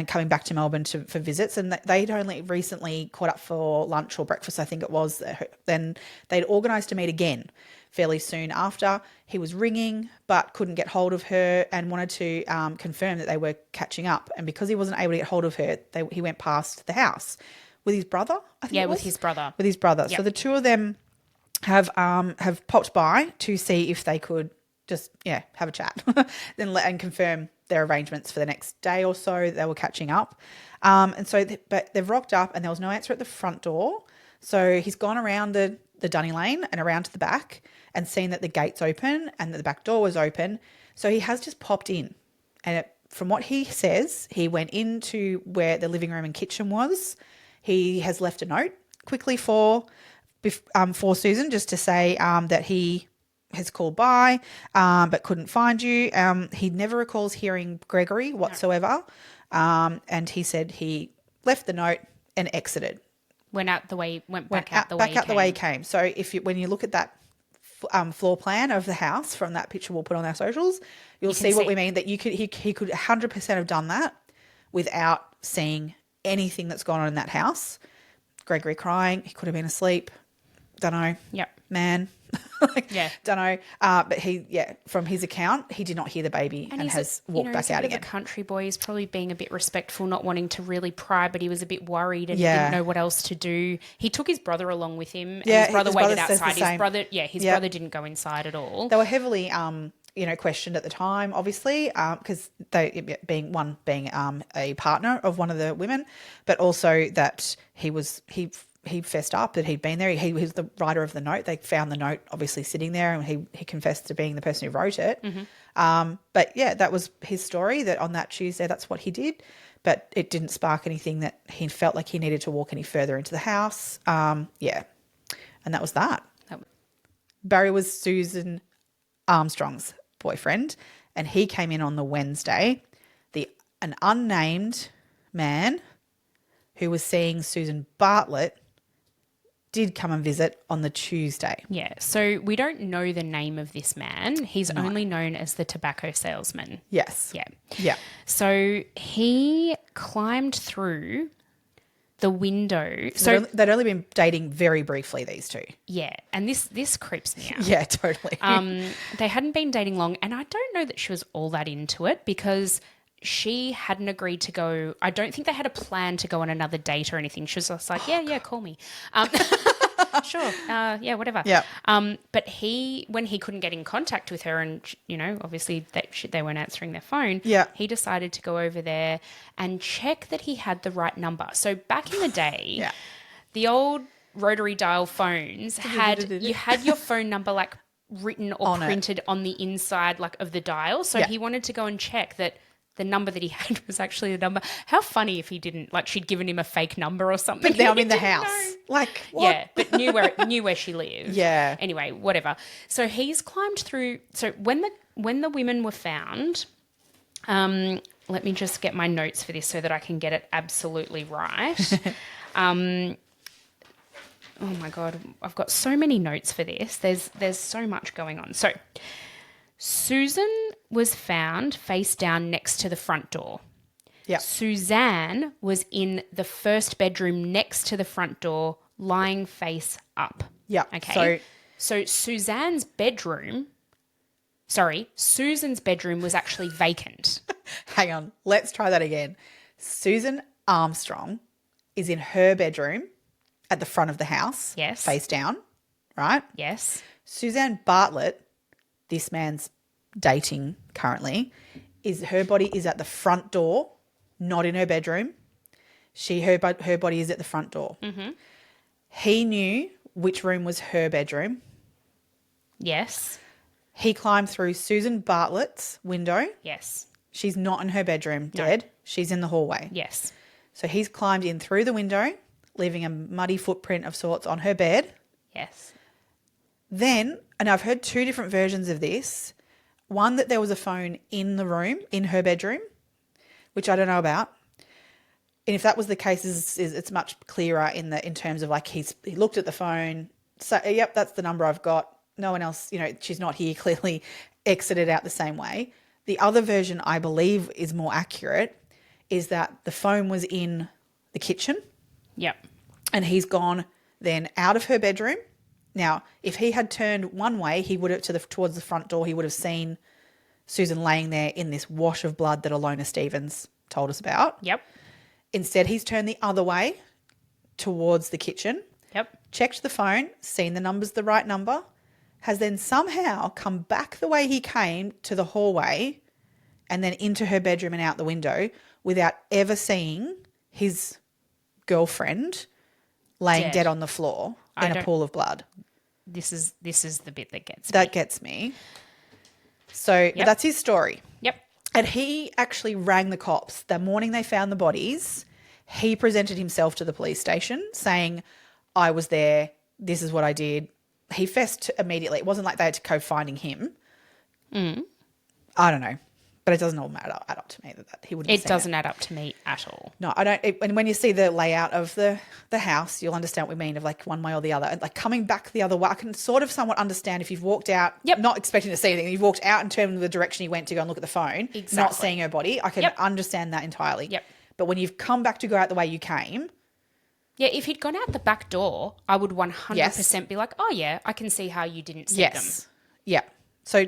C: coming back to Melbourne for visits. And they'd only recently caught up for lunch or breakfast, I think it was. Then they'd organised to meet again fairly soon after. He was ringing but couldn't get hold of her and wanted to confirm that they were catching up. And because he wasn't able to get hold of her, he went past the house with his brother, I think it was?
B: With his brother.
C: With his brother.
B: Yep.
C: So the two of them have popped by to see if they could just, have a chat and confirm their arrangements for the next day or so that they were catching up. And so but they've rocked up and there was no answer at the front door. So he's gone around the Dunny Lane and around to the back and seen that the gate's open and that the back door was open. So he has just popped in. And from what he says, he went into where the living room and kitchen was. He has left a note quickly for Susan just to say that he has called by but couldn't find you. He never recalls hearing Gregory whatsoever. And he said he left the note and exited.
B: Went back out the way he came.
C: So when you look at that floor plan of the house from that picture we'll put on our socials, you'll see what we mean, that he could 100% have done that without seeing anything that's gone on in that house. Gregory crying, he could have been asleep. Don't know.
B: Yep.
C: Man. Don't know. But from his account, he did not hear the baby and has walked back out again.
B: He's a country boy. He's probably being a bit respectful, not wanting to really pry, but he was a bit worried and he didn't know what else to do. He took his brother along with him. And his brother waited outside. His brother didn't go inside at all.
C: They were heavily questioned at the time, obviously, because they being a partner of one of the women, but also that he fessed up that he'd been there. He was the writer of the note. They found the note obviously sitting there and he confessed to being the person who wrote it. Mm-hmm. But that was his story, that on that Tuesday that's what he did. But it didn't spark anything that he felt like he needed to walk any further into the house. And that was that. Barry was Susan Armstrong's boyfriend and he came in on the Wednesday. An unnamed man who was seeing Susan Bartlett did come and visit on the Tuesday.
B: Yeah, so we don't know the name of this man. He's only known as the tobacco salesman.
C: Yes.
B: Yeah. So he climbed through the window.
C: So they'd only been dating very briefly, these two.
B: Yeah, and this creeps me out.
C: Yeah, totally.
B: They hadn't been dating long, and I don't know that she was all that into it because she hadn't agreed to go. I don't think they had a plan to go on another date or anything. She was just like, call me. Sure. Whatever.
C: Yeah.
B: But when he couldn't get in contact with her and, obviously they weren't answering their phone, he decided to go over there and check that he had the right number. So back in the day, the old rotary dial phones you had your phone number written or printed on the inside of the dial. So he wanted to go and check that the number that he had was actually the number. How funny if he didn't, like she'd given him a fake number or something.
C: But now I'm
B: He
C: in the
B: didn't
C: house.
B: know.
C: Like, what?
B: Yeah, but knew where she lived.
C: Yeah.
B: Anyway, whatever. So he's climbed through. So when the women were found, let me just get my notes for this so that I can get it absolutely right. Oh my God, I've got so many notes for this. There's so much going on. So Susan was found face down next to the front door.
C: Yeah.
B: Suzanne was in the first bedroom next to the front door, lying face up.
C: Yeah.
B: Okay. So Susan's bedroom was actually vacant.
C: Hang on. Let's try that again. Susan Armstrong is in her bedroom at the front of the house.
B: Yes.
C: Face down, right?
B: Yes.
C: Suzanne Bartlett, this man's dating currently, her body is at the front door, not in her bedroom. Her body is at the front door.
B: Mm-hmm.
C: He knew which room was her bedroom.
B: Yes.
C: He climbed through Susan Bartlett's window.
B: Yes.
C: She's not in her bedroom, dead. No. She's in the hallway.
B: Yes.
C: So he's climbed in through the window, leaving a muddy footprint of sorts on her bed.
B: Yes.
C: Then, and I've heard two different versions of this. One, that there was a phone in the room, in her bedroom, which I don't know about. And if that was the case, it's much clearer in terms of like he looked at the phone. So, yep, that's the number I've got. No one else, she's not here, clearly exited out the same way. The other version I believe is more accurate is that the phone was in the kitchen.
B: Yep.
C: And he's gone then out of her bedroom. Now, if he had turned one way, he would have towards the front door, he would have seen Susan laying there in this wash of blood that Alona Stevens told us about.
B: Yep.
C: Instead, he's turned the other way towards the kitchen.
B: Yep.
C: Checked the phone, seen the number's the right number, has then somehow come back the way he came to the hallway and then into her bedroom and out the window without ever seeing his girlfriend laying dead on the floor in a pool of blood.
B: This is the bit that gets me.
C: That gets me. So that's his story.
B: Yep.
C: And he actually rang the cops. The morning they found the bodies, he presented himself to the police station saying, I was there, this is what I did. He fessed immediately. It wasn't like they had to go finding him. I don't know. But it doesn't all add up to me that he wouldn't.
B: It doesn't add up to me at all.
C: No, I don't. And when you see the layout of the house, you'll understand what we mean of like one way or the other. Like coming back the other way, I can sort of somewhat understand if you've walked out, not expecting to see anything, you've walked out and turned the direction you went to go and look at the phone, not seeing her body. I can understand that entirely.
B: Yep.
C: But when you've come back to go out the way you came.
B: Yeah, if he'd gone out the back door, I would 100% be like, oh yeah, I can see how you didn't see them.
C: Yeah. So...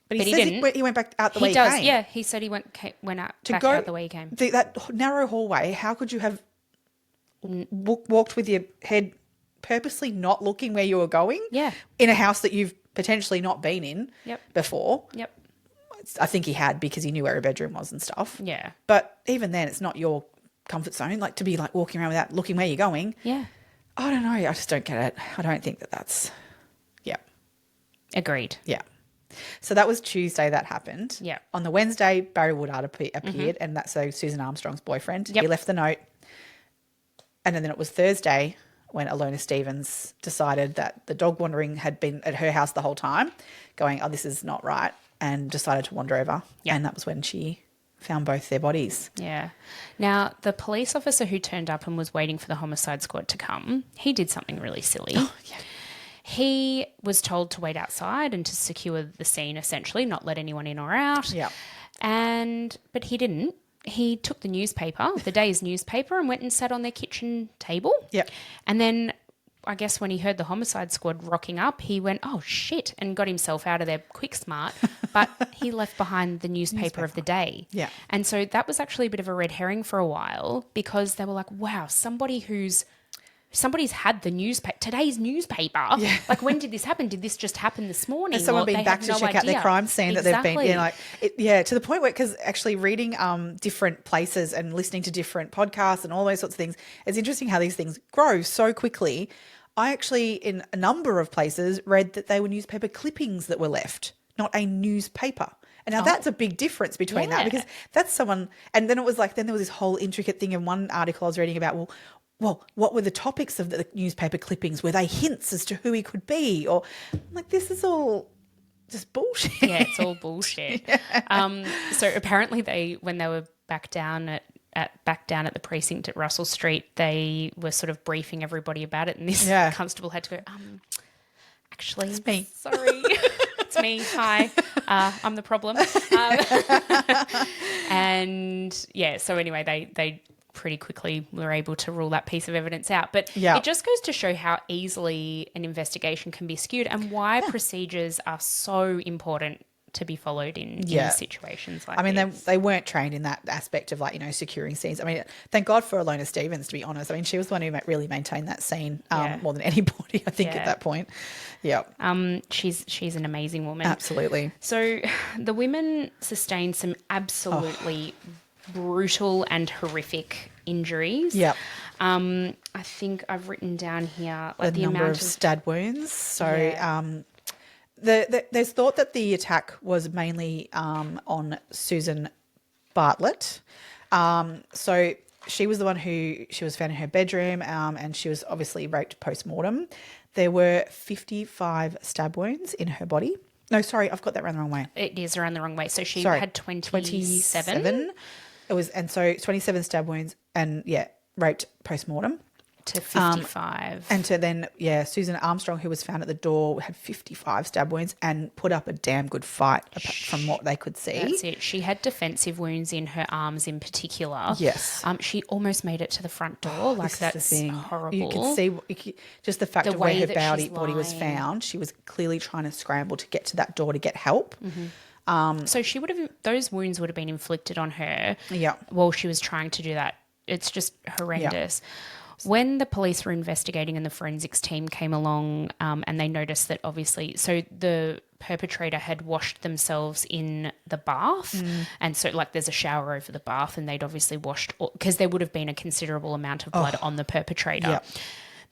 C: But he didn't. He went back out the way he came.
B: Yeah, he said he went out out the way he came.
C: That narrow hallway, how could you have walked with your head purposely not looking where you were going?
B: Yeah.
C: In a house that you've potentially not been in before.
B: Yep.
C: I think he had because he knew where her bedroom was and stuff.
B: Yeah.
C: But even then, it's not your comfort zone. Like to be like walking around without looking where you're going.
B: Yeah.
C: I don't know. I just don't get it. I don't think that's... Yeah.
B: Agreed.
C: Yeah. So that was Tuesday that happened.
B: Yeah.
C: On the Wednesday, Barry Woodard appeared, and that's Susan Armstrong's boyfriend.
B: Yep.
C: He left the note. And then it was Thursday when Alona Stevens decided that the dog wandering had been at her house the whole time, going, oh, this is not right, and decided to wander over.
B: Yep.
C: And that was when she found both their bodies.
B: Yeah. Now, the police officer who turned up and was waiting for the homicide squad to come, he did something really silly.
C: Oh, yeah.
B: He was told to wait outside and to secure the scene, essentially, not let anyone in or out.
C: Yeah.
B: But he didn't. He took the newspaper, the day's newspaper, and went and sat on their kitchen table.
C: Yeah.
B: And then I guess when he heard the homicide squad rocking up, he went, oh, shit, and got himself out of there quick smart. But he left behind the newspaper of the day.
C: Yeah.
B: And so that was actually a bit of a red herring for a while because they were like, wow, somebody's had the newspaper, today's newspaper.
C: Yeah.
B: Like, when did this happen? Did this just happen this morning?
C: Has someone been back to check out their crime scene that they've been, to the point where, because actually reading different places and listening to different podcasts and all those sorts of things, it's interesting how these things grow so quickly. I actually, in a number of places, read that they were newspaper clippings that were left, not a newspaper. And now that's a big difference between that, because that's someone. And then it was like, then there was this whole intricate thing in one article I was reading about, well, what were the topics of the newspaper clippings? Were they hints as to who he could be? Or I'm like, this is all just bullshit.
B: Yeah, it's all bullshit. So apparently when they were back down at the precinct at Russell Street, they were sort of briefing everybody about it, and this constable had to go, actually,
C: it's me.
B: Sorry. It's me. Hi. I'm the problem. And yeah, so anyway, they pretty quickly were able to rule that piece of evidence out. But it just goes to show how easily an investigation can be skewed and why procedures are so important to be followed in situations like this.
C: I mean, they weren't trained in that aspect of, like, you know, securing scenes. I mean, thank God for Alona Stevens, to be honest. I mean, she was the one who really maintained that scene more than anybody, I think, at that point. Yeah.
B: She's an amazing woman.
C: Absolutely.
B: So the women sustained some absolutely brutal and horrific injuries.
C: Yeah.
B: I think I've written down here like the
C: number
B: amount
C: of stab wounds. So there's thought that the attack was mainly on Susan Bartlett. So she was the one she was found in her bedroom, and she was obviously raped post-mortem. There were 55 stab wounds in her body. No, sorry, I've got that around the wrong way.
B: It is around the wrong way. So she had 27.
C: It was, and so 27 stab wounds, and raped post-mortem.
B: To 55.
C: And to then, Susan Armstrong, who was found at the door, had 55 stab wounds and put up a damn good fight from what they could see.
B: That's it. She had defensive wounds in her arms in particular.
C: Yes.
B: She almost made it to the front door. That's horrible.
C: You could see just the fact of where her body was found. She was clearly trying to scramble to get to that door to get help.
B: Mm-hmm. So those wounds would have been inflicted on her while she was trying to do that. It's just horrendous. Yeah. When the police were investigating and the forensics team came along, and they noticed that obviously, so the perpetrator had washed themselves in the bath, and so like there's a shower over the bath, and they'd obviously washed, because there would have been a considerable amount of blood on the perpetrator. Yep.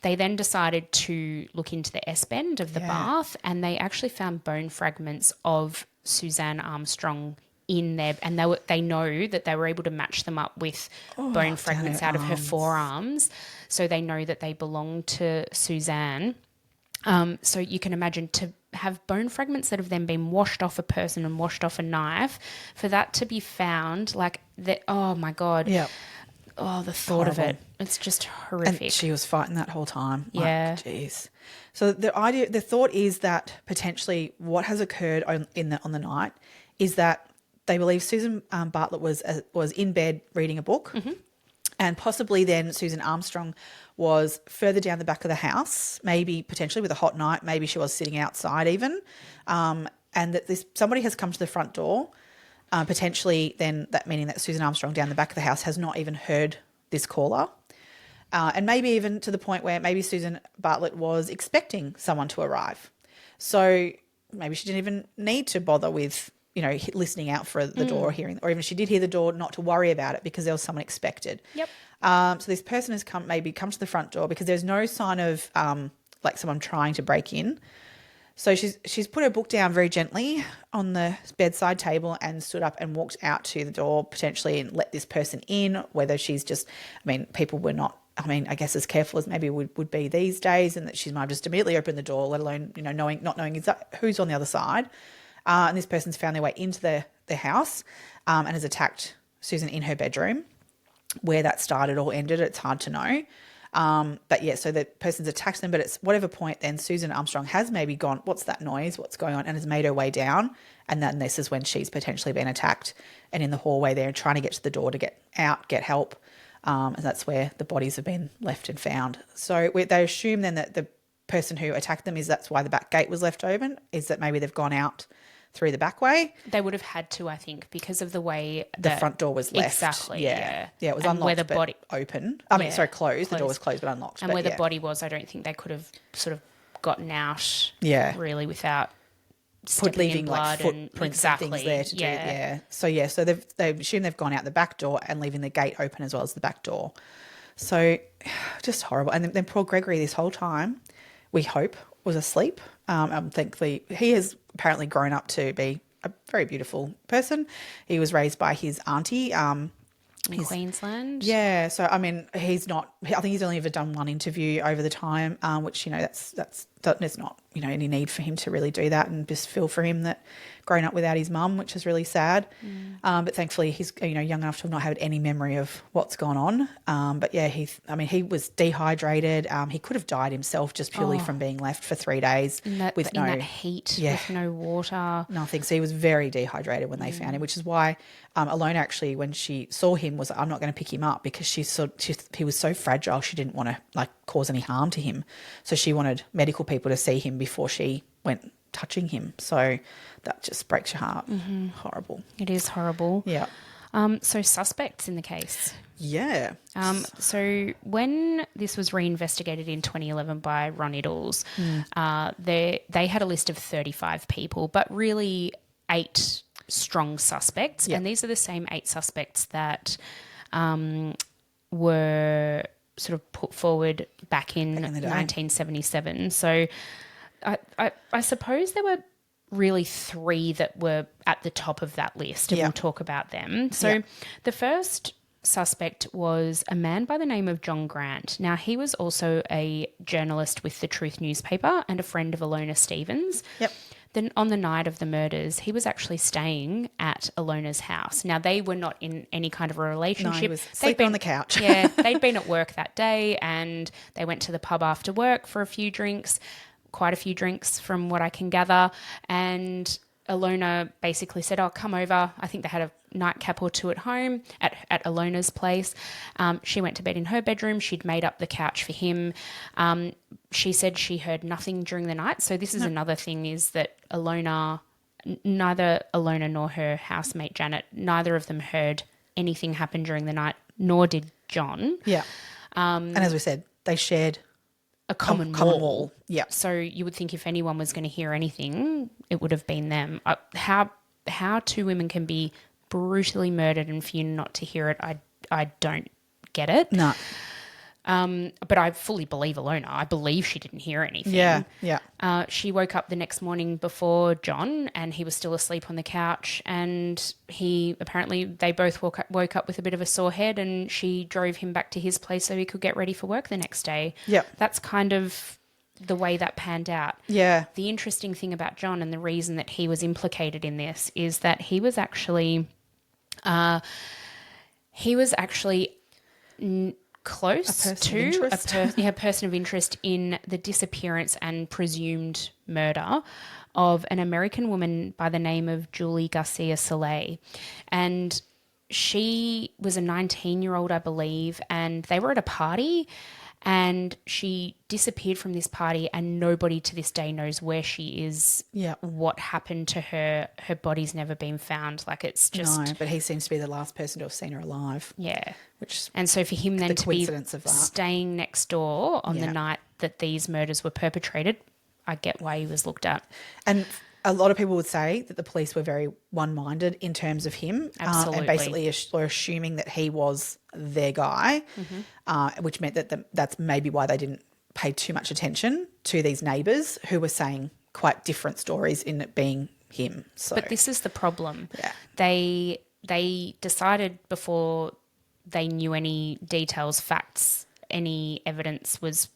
B: They then decided to look into the S-bend of the bath, and they actually found bone fragments of Suzanne Armstrong in there, and they know that they were able to match them up with bone fragments out of her forearms, so they know that they belong to Suzanne. So you can imagine, to have bone fragments that have then been washed off a person and washed off a knife, for that to be found, like that. Oh my God. Yeah. Oh, the thought of it. It's just horrific.
C: And she was fighting that whole time.
B: Yeah.
C: Jeez. So the thought is that potentially what has occurred on the night is that they believe Susan Bartlett was in bed reading a book, and possibly then Susan Armstrong was further down the back of the house, maybe potentially with a hot night, maybe she was sitting outside even, and that somebody has come to the front door, potentially then that meaning that Susan Armstrong down the back of the house has not even heard this caller, and maybe even to the point where maybe Susan Bartlett was expecting someone to arrive. So maybe she didn't even need to bother with, you know, listening out for the door, hearing, or even if she did hear the door, not to worry about it because there was someone expected.
B: Yep.
C: So this person has come to the front door because there's no sign of like someone trying to break in. So she's put her book down very gently on the bedside table and stood up and walked out to the door potentially and let this person in, whether she's just, I mean, people were not, I mean, I guess as careful as maybe would be these days, and that she might have just immediately opened the door, let alone, you know, not knowing who's on the other side. And this person's found their way into the house and has attacked Susan in her bedroom. Where that started or ended, it's hard to know. But yeah, so the person's attacked them, but it's whatever point then Susan Armstrong has maybe gone, what's that noise, what's going on, and has made her way down. And then this is when she's potentially been attacked and in the hallway there trying to get to the door to get out, get help. And that's where the bodies have been left and found. So they assume then that the person who attacked them that's why the back gate was left open, is that maybe they've gone out through the back way.
B: They would have had to, I think, because of the way
C: the front door was left.
B: Exactly. Yeah.
C: Yeah, it was unlocked, where the body open. I mean, sorry, closed. The door was closed but unlocked.
B: And where the body was, I don't think they could have sort of gotten out.
C: Yeah.
B: Really, without
C: leaving
B: blood
C: like footprints and things there to do. Yeah. So they've assumed they've gone out the back door and leaving the gate open as well as the back door. So just horrible. And then poor Gregory this whole time, we hope, was asleep. Thankfully, he has apparently grown up to be a very beautiful person. He was raised by his auntie.
B: In Queensland.
C: Yeah, so I mean, he's not. I think he's only ever done one interview over the time, which there's not any need for him to really do that, and just feel for him that grown up without his mum, which is really sad. But thankfully, he's young enough to have not had any memory of what's gone on. But yeah, he was dehydrated. He could have died himself just purely from being left for 3 days
B: in that heat, with no water,
C: nothing. So he was very dehydrated when they found him, which is why Alona actually, when she saw him, was like, I'm not going to pick him up because he was so fragile. She didn't want to cause any harm to him, so she wanted medical people to see him before she went touching him. So that just breaks your heart. Horrible.
B: It is horrible.
C: Yeah.
B: So suspects in the case.
C: Yeah.
B: So when this was reinvestigated in 2011 by Ron Iddles, they had a list of 35 people, but really 8 strong suspects. And these are the same 8 suspects that were sort of put forward back in 1977. So I suppose there were really 3 that were at the top of that list, and we'll talk about them. So the first suspect was a man by the name of John Grant. Now, he was also a journalist with the Truth newspaper and a friend of Alona Stevens.
C: Yep.
B: Then on the night of the murders, he was actually staying at Alona's house. Now, they were not in any kind of a relationship.
C: No, he was sleeping on the couch.
B: Yeah, they'd been at work that day, and they went to the pub after work for quite a few drinks from what I can gather. And Alona basically said, come over. I think they had a nightcap or 2 at home at Alona's place. She went to bed in her bedroom. She'd made up the couch for him. She said she heard nothing during the night. So this is another thing, is that neither Alona nor her housemate Janet, neither of them heard anything happen during the night, nor did John.
C: Yeah. And as we said, they shared
B: a common wall.
C: Yeah.
B: So you would think if anyone was going to hear anything, it would have been them. How 2 women can be brutally murdered and for you not to hear it, I don't get it.
C: No.
B: But I fully believe Alona. I believe she didn't hear anything.
C: Yeah, yeah.
B: She woke up the next morning before John, and he was still asleep on the couch, and they both woke up with a bit of a sore head, and she drove him back to his place so he could get ready for work the next day.
C: Yeah.
B: That's kind of the way that panned out.
C: Yeah.
B: The interesting thing about John, and the reason that he was implicated in this, is that he was actually close to a person of interest in the disappearance and presumed murder of an American woman by the name of Julie Garcia Soleil. And she was a 19-year-old, I believe, and they were at a party, and she disappeared from this party, and nobody to this day knows where she is.
C: Yeah.
B: What happened to her. Her body's never been found. It's just...
C: No, but he seems to be the last person to have seen her alive.
B: Yeah.
C: Which,
B: and so for him then to be
C: of that.
B: staying next door on the night that these murders were perpetrated, I get why he was looked at.
C: And a lot of people would say that the police were very one-minded in terms of him.
B: Absolutely.
C: And basically were assuming that he was their guy, which meant that that's maybe why they didn't pay too much attention to these neighbours who were saying quite different stories in it being him. So,
B: but this is the problem.
C: Yeah.
B: They decided before they knew any details, facts, any evidence was,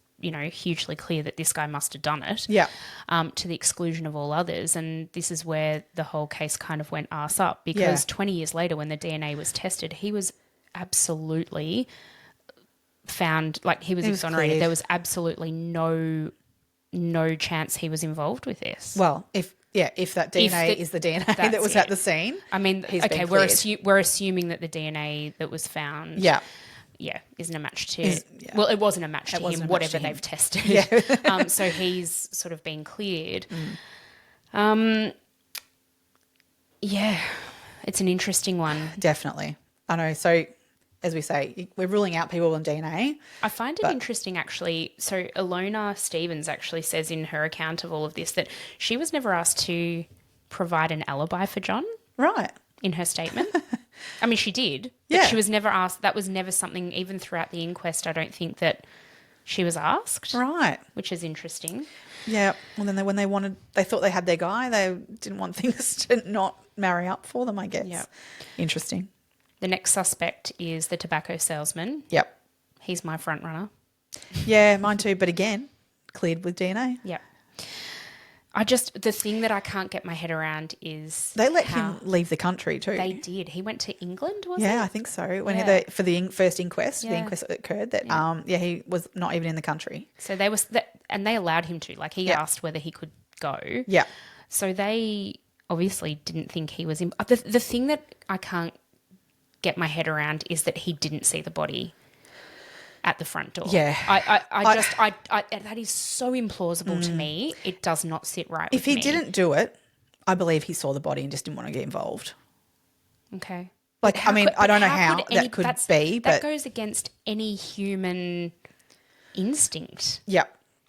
B: hugely clear that this guy must have done it.
C: Yeah.
B: To the exclusion of all others. And this is where the whole case kind of went arse up, because 20 years later when the DNA was tested, he was absolutely found, he was exonerated.
C: Cleared.
B: There was absolutely no chance he was involved with this.
C: Well, if that DNA is the DNA that was at the scene.
B: I mean, okay, we're assuming that the DNA that was found isn't a match to... Well, it wasn't a match to him, whatever they've tested. Yeah. So he's sort of been cleared. It's an interesting one.
C: Definitely. I know. So, as we say, we're ruling out people on DNA.
B: I find it interesting, actually. So Alona Stevens actually says in her account of all of this that she was never asked to provide an alibi for John.
C: Right.
B: In her statement. I mean, she did.
C: Yeah.
B: But she was never asked. That was never something, even throughout the inquest, I don't think that she was asked,
C: Right.
B: which is interesting.
C: Yeah. Well, then they thought they had their guy. They didn't want things to not marry up for them, I guess.
B: Yep.
C: Interesting.
B: The next suspect is the tobacco salesman.
C: Yep.
B: He's my front runner.
C: Yeah, mine too. But again, cleared with DNA.
B: Yep. The thing that I can't get my head around is
C: They let
B: how
C: him leave the country too.
B: They did. He went to England, was he?
C: Yeah, I think so. When
B: Yeah.
C: for the first inquest, the
B: Yeah.
C: inquest that occurred, that he was not even in the country.
B: So and they allowed him to. Like he asked whether he could go.
C: Yeah.
B: So they obviously didn't think he was in. The thing that I can't get my head around is that he didn't see the body at the front door.
C: Yeah.
B: That is so implausible to me. It does not sit right
C: If
B: with
C: he
B: me.
C: didn't do it, I believe he saw the body and just didn't want to get involved.
B: Okay.
C: Like,
B: But
C: I mean, I don't know how
B: could
C: that could be,
B: that
C: but
B: goes against any human instinct.
C: yeah.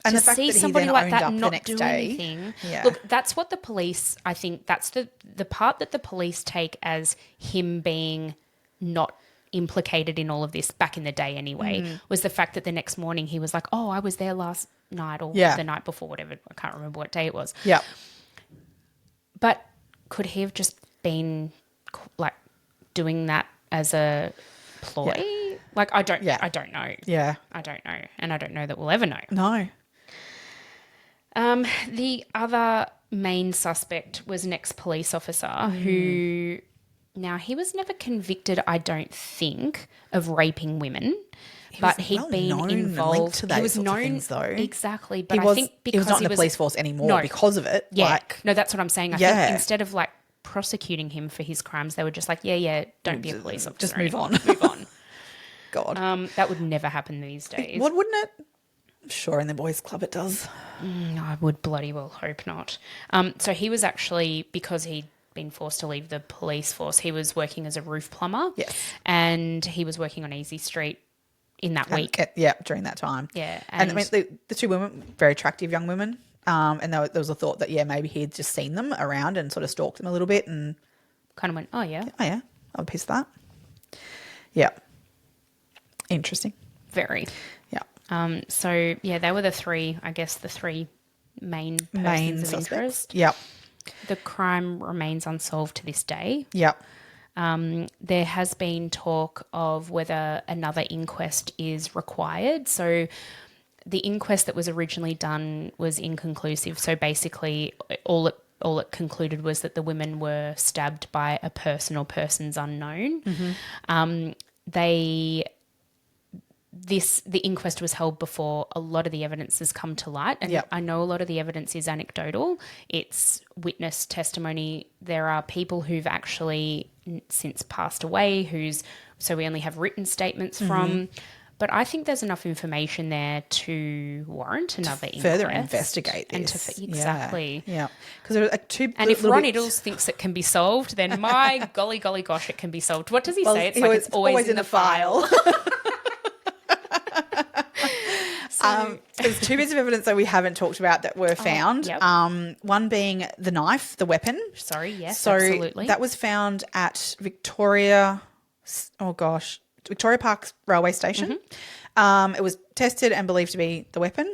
C: And
B: To
C: the fact
B: see
C: that he
B: somebody
C: then
B: like
C: owned
B: that
C: up
B: and
C: the
B: not
C: next
B: do
C: day.
B: anything.
C: Yeah.
B: Look, that's what the police, I think that's the part that the police take as him being not implicated in all of this back in the day anyway, was the fact that the next morning he was like, oh, I was there last night or
C: Yeah.
B: the night before, whatever. I can't remember what day it was.
C: Yeah.
B: But could he have just been like doing that as a ploy?
C: Yeah.
B: Like, I don't know.
C: Yeah.
B: I don't know. And I don't know that we'll ever know.
C: No.
B: The other main suspect was an ex-police officer who, now he was never convicted, I don't think, of raping women, but
C: was
B: he'd
C: well
B: been
C: known and linked
B: involved.
C: to
B: He
C: those
B: was
C: sorts of
B: known
C: things, though.
B: exactly, but
C: He was,
B: I think
C: he
B: because
C: was not in the police force anymore
B: No.
C: because of it.
B: Yeah,
C: Like,
B: no, that's what I'm saying. I
C: Yeah.
B: think instead of like prosecuting him for his crimes, they were just like, yeah, don't be a police officer.
C: just move
B: anymore.
C: on.
B: Move on.
C: God.
B: That would never happen these days.
C: What, wouldn't it? Sure, in the boys' club it does.
B: I would bloody well hope not. So he was actually, because he'd been forced to leave the police force, he was working as a roof plumber.
C: Yes.
B: And he was working on Easey Street in that week.
C: Yeah, during that time.
B: Yeah.
C: And I mean, the two women, very attractive young women. And there was a thought that, maybe he had just seen them around and sort of stalked them a little bit and,
B: kind of went, oh, yeah.
C: oh, yeah, I'll piece that. Yeah. Interesting.
B: Very.
C: Yeah.
B: So, yeah, they were the three main persons of interest.
C: Yep.
B: The crime remains unsolved to this day.
C: Yep.
B: There has been talk of whether another inquest is required. So the inquest that was originally done was inconclusive. So basically all it concluded was that the women were stabbed by a person or persons unknown. The inquest was held before a lot of the evidence has come to light, and
C: Yep.
B: I know a lot of the evidence is anecdotal. It's witness testimony. There are people who've actually since passed away, so we only have written statements from. But I think there's enough information there to warrant another inquest.
C: Further investigate this.
B: And exactly.
C: Yeah. Because there are two.
B: And if Ron Iddles thinks it can be solved, then my golly gosh, it can be solved. What does he say? It's like it's always in the file.
C: There's two bits of evidence that we haven't talked about that were found.
B: yep.
C: One being the knife, the weapon.
B: Sorry, yes,
C: So
B: absolutely.
C: that was found at Victoria Park Railway Station.
B: Mm-hmm.
C: It was tested and believed to be the weapon.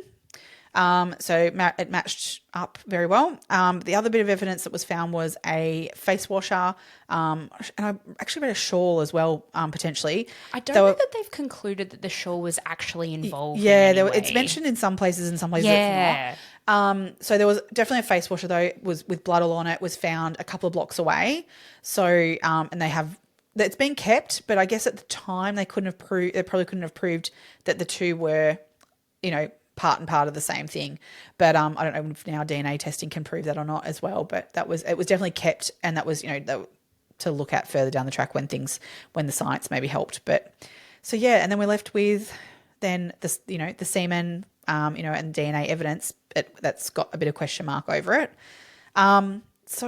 C: So it matched up very well. The other bit of evidence that was found was a face washer, and I actually read a shawl as well, potentially.
B: I don't know that they've concluded that the shawl was actually involved.
C: Yeah,
B: in any
C: it's
B: way.
C: mentioned in some places, in some places
B: Yeah.
C: it's not. So there was definitely a face washer, though, was with blood all on it, was found a couple of blocks away. So, and it's been kept, but I guess at the time they probably couldn't have proved that the two were, part and part of the same thing. But I don't know if now DNA testing can prove that or not as well. But it was definitely kept, and that was to look at further down the track when the science maybe helped. But so yeah, and then we're left with then the semen, and DNA evidence that's got a bit of question mark over it. But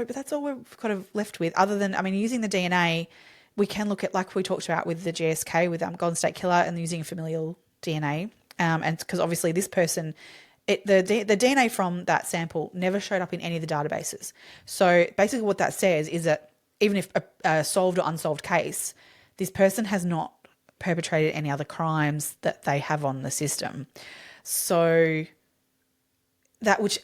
C: that's all we're kind of left with. Other than, using the DNA, we can look at, like we talked about with the GSK with Golden State Killer, and using familial DNA. And because obviously this person, the DNA from that sample never showed up in any of the databases. So basically what that says is that even if a solved or unsolved case, this person has not perpetrated any other crimes that they have on the system. So that which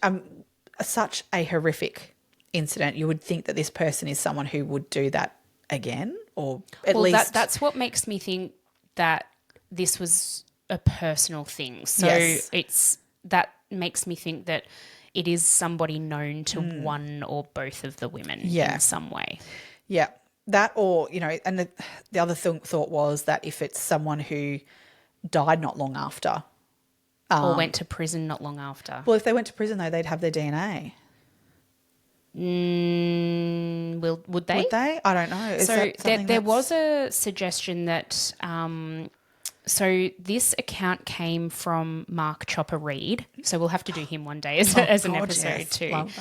C: such a horrific incident, you would think that this person is someone who would do that again, or at least
B: that's what makes me think that this was a personal thing. So
C: Yes.
B: that makes me think that it is somebody known to one or both of the women in some way.
C: Yeah, that, or, you know, and the other thought was that if it's someone who died not long after,
B: Or went to prison not long after.
C: well, if they went to prison though, they'd have their DNA.
B: Would they?
C: Would they? I don't know. Is
B: So
C: that something
B: there
C: that's-
B: was a suggestion that so this account came from Mark Chopper Reed. So we'll have to do him one day as an
C: God,
B: episode
C: yes.
B: too.
C: Love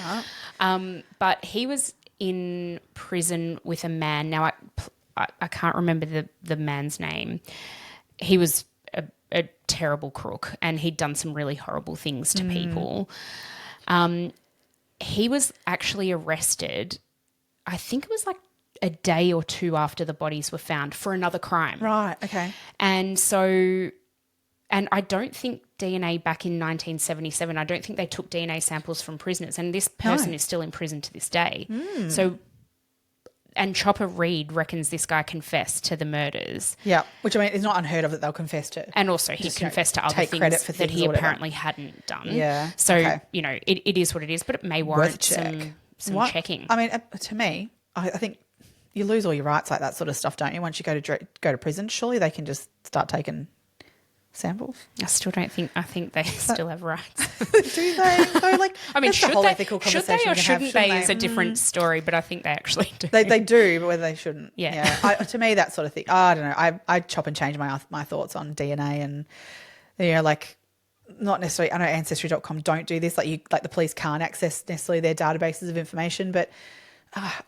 C: that.
B: But he was in prison with a man. Now I can't remember the man's name. He was a terrible crook, and he'd done some really horrible things to people. He was actually arrested, I think it was like a day or two after the bodies were found, for another crime.
C: Right, okay.
B: And so, and I don't think DNA back in 1977, I don't think they took DNA samples from prisoners, and this person is still in prison to this day. So, and Chopper Reed reckons this guy confessed to the murders.
C: Yeah, which I mean, it's not unheard of that they'll confess to.
B: And also he
C: Just, you know,
B: confessed to other
C: take credit
B: things
C: for
B: that
C: things
B: he
C: or whatever.
B: apparently hadn't done.
C: Yeah,
B: So,
C: okay.
B: you know, it is what it is, but it may warrant
C: check.
B: some
C: What?
B: checking.
C: I mean, to me, I think you lose all your rights like that sort of stuff, don't you? Once you go to prison, surely they can just start taking samples.
B: I still don't think, I think they still have rights.
C: Do they? So, like,
B: I mean,
C: that's the
B: should
C: whole
B: they,
C: ethical
B: should
C: conversation
B: they or
C: we can have,
B: shouldn't they is a different story, but I think they actually do.
C: They do, but whether they shouldn't.
B: Yeah.
C: To me, that sort of thing. I don't know. I chop and change my thoughts on DNA, and, you know, like, not necessarily. I know Ancestry.com don't do this. Like the police can't access necessarily their databases of information, but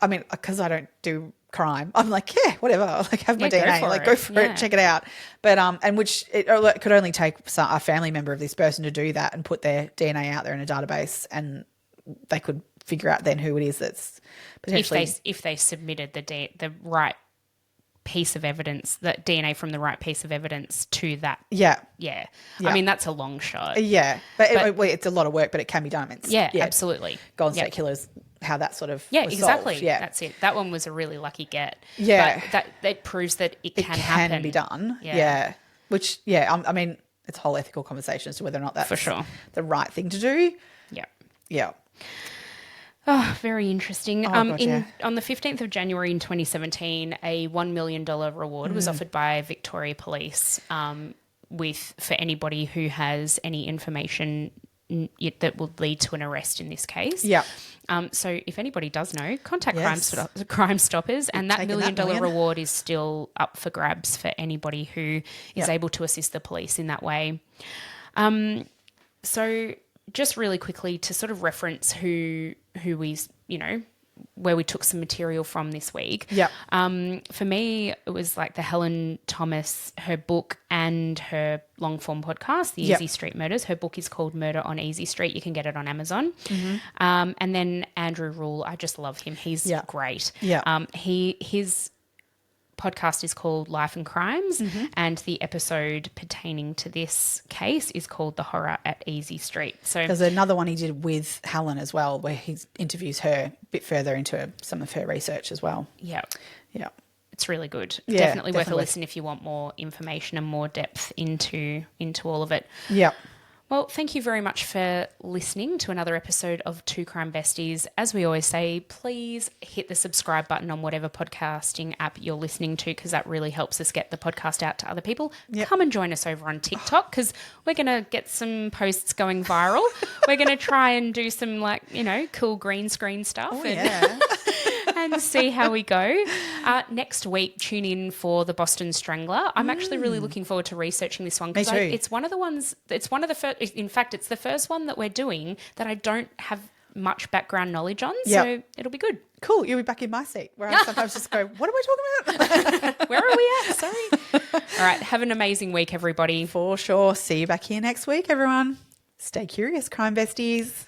C: I mean, because I don't do crime, I'm like, yeah, whatever. Like, have my
B: Yeah, go
C: DNA.
B: for
C: Like,
B: it.
C: go for
B: Yeah.
C: it. Check it out. But and which it could only take a family member of this person to do that and put their DNA out there in a database, and they could figure out then who it is that's potentially.
B: if they submitted the right piece of evidence, that DNA from the right piece of evidence to that.
C: Yeah.
B: Yeah.
C: Yeah.
B: I mean, that's a long shot.
C: Yeah. But it's a lot of work, but it can be done. It's,
B: Yeah, absolutely.
C: Golden
B: Yeah.
C: State Killers, how that sort of
B: Yeah,
C: was
B: exactly.
C: solved. Yeah.
B: That's it. That one was a really lucky get.
C: Yeah.
B: But that proves that it can happen.
C: be done.
B: Yeah.
C: Yeah. Which, yeah, I mean, it's a whole ethical conversation as to whether or not that's
B: For sure.
C: the right thing to do.
B: Yeah.
C: Yeah.
B: Oh, very interesting.
C: God, yeah.
B: On the 15th of January in 2017, a $1 million reward was offered by Victoria Police for anybody who has any information that would lead to an arrest in this case.
C: Yeah.
B: So if anybody does know, contact
C: Yes.
B: Crime Stoppers, and that $1
C: taking
B: million
C: that million.
B: reward is still up for grabs for anybody who is
C: Yep.
B: able to assist the police in that way. So just really quickly to sort of reference who we, you know, where we took some material from this week.
C: Yep.
B: For me, it was like the Helen Thomas, her book and her long form podcast, The
C: Yep.
B: Easey Street Murders. Her book is called Murder on Easey Street. You can get it on Amazon.
C: Mm-hmm.
B: And then Andrew Rule, I just love him. He's
C: Yeah.
B: great.
C: Yeah.
B: His podcast is called Life and Crimes,
C: Mm-hmm.
B: and the episode pertaining to this case is called The Horror at Easey Street. So
C: There's another one he did with Helen as well, where he interviews her a bit further into some of her research as well.
B: yeah,
C: Yeah.
B: it's really good.
C: Yeah,
B: Definitely worth a
C: definitely.
B: listen if you want more information and more depth into all of it.
C: Yeah.
B: Well, thank you very much for listening to another episode of Two Crime Besties. As we always say, please hit the subscribe button on whatever podcasting app you're listening to, because that really helps us get the podcast out to other people.
C: Yep.
B: Come and join us over on TikTok, because we're going to get some posts going viral. We're going to try and do some, like, you know, cool green screen stuff.
C: Oh,
B: and
C: yeah.
B: and see how we go. Next week, tune in for the Boston Strangler. I'm actually really looking forward to researching this one, because
C: Me too.
B: it's one of the ones. It's one of the first. In fact, it's the first one that we're doing that I don't have much background knowledge on.
C: Yep.
B: So it'll be good.
C: Cool. You'll be back in my seat, where I sometimes just go, what are we talking about?
B: Where are we at? Sorry. All right. Have an amazing week, everybody.
C: For sure. See you back here next week, everyone. Stay curious, crime besties.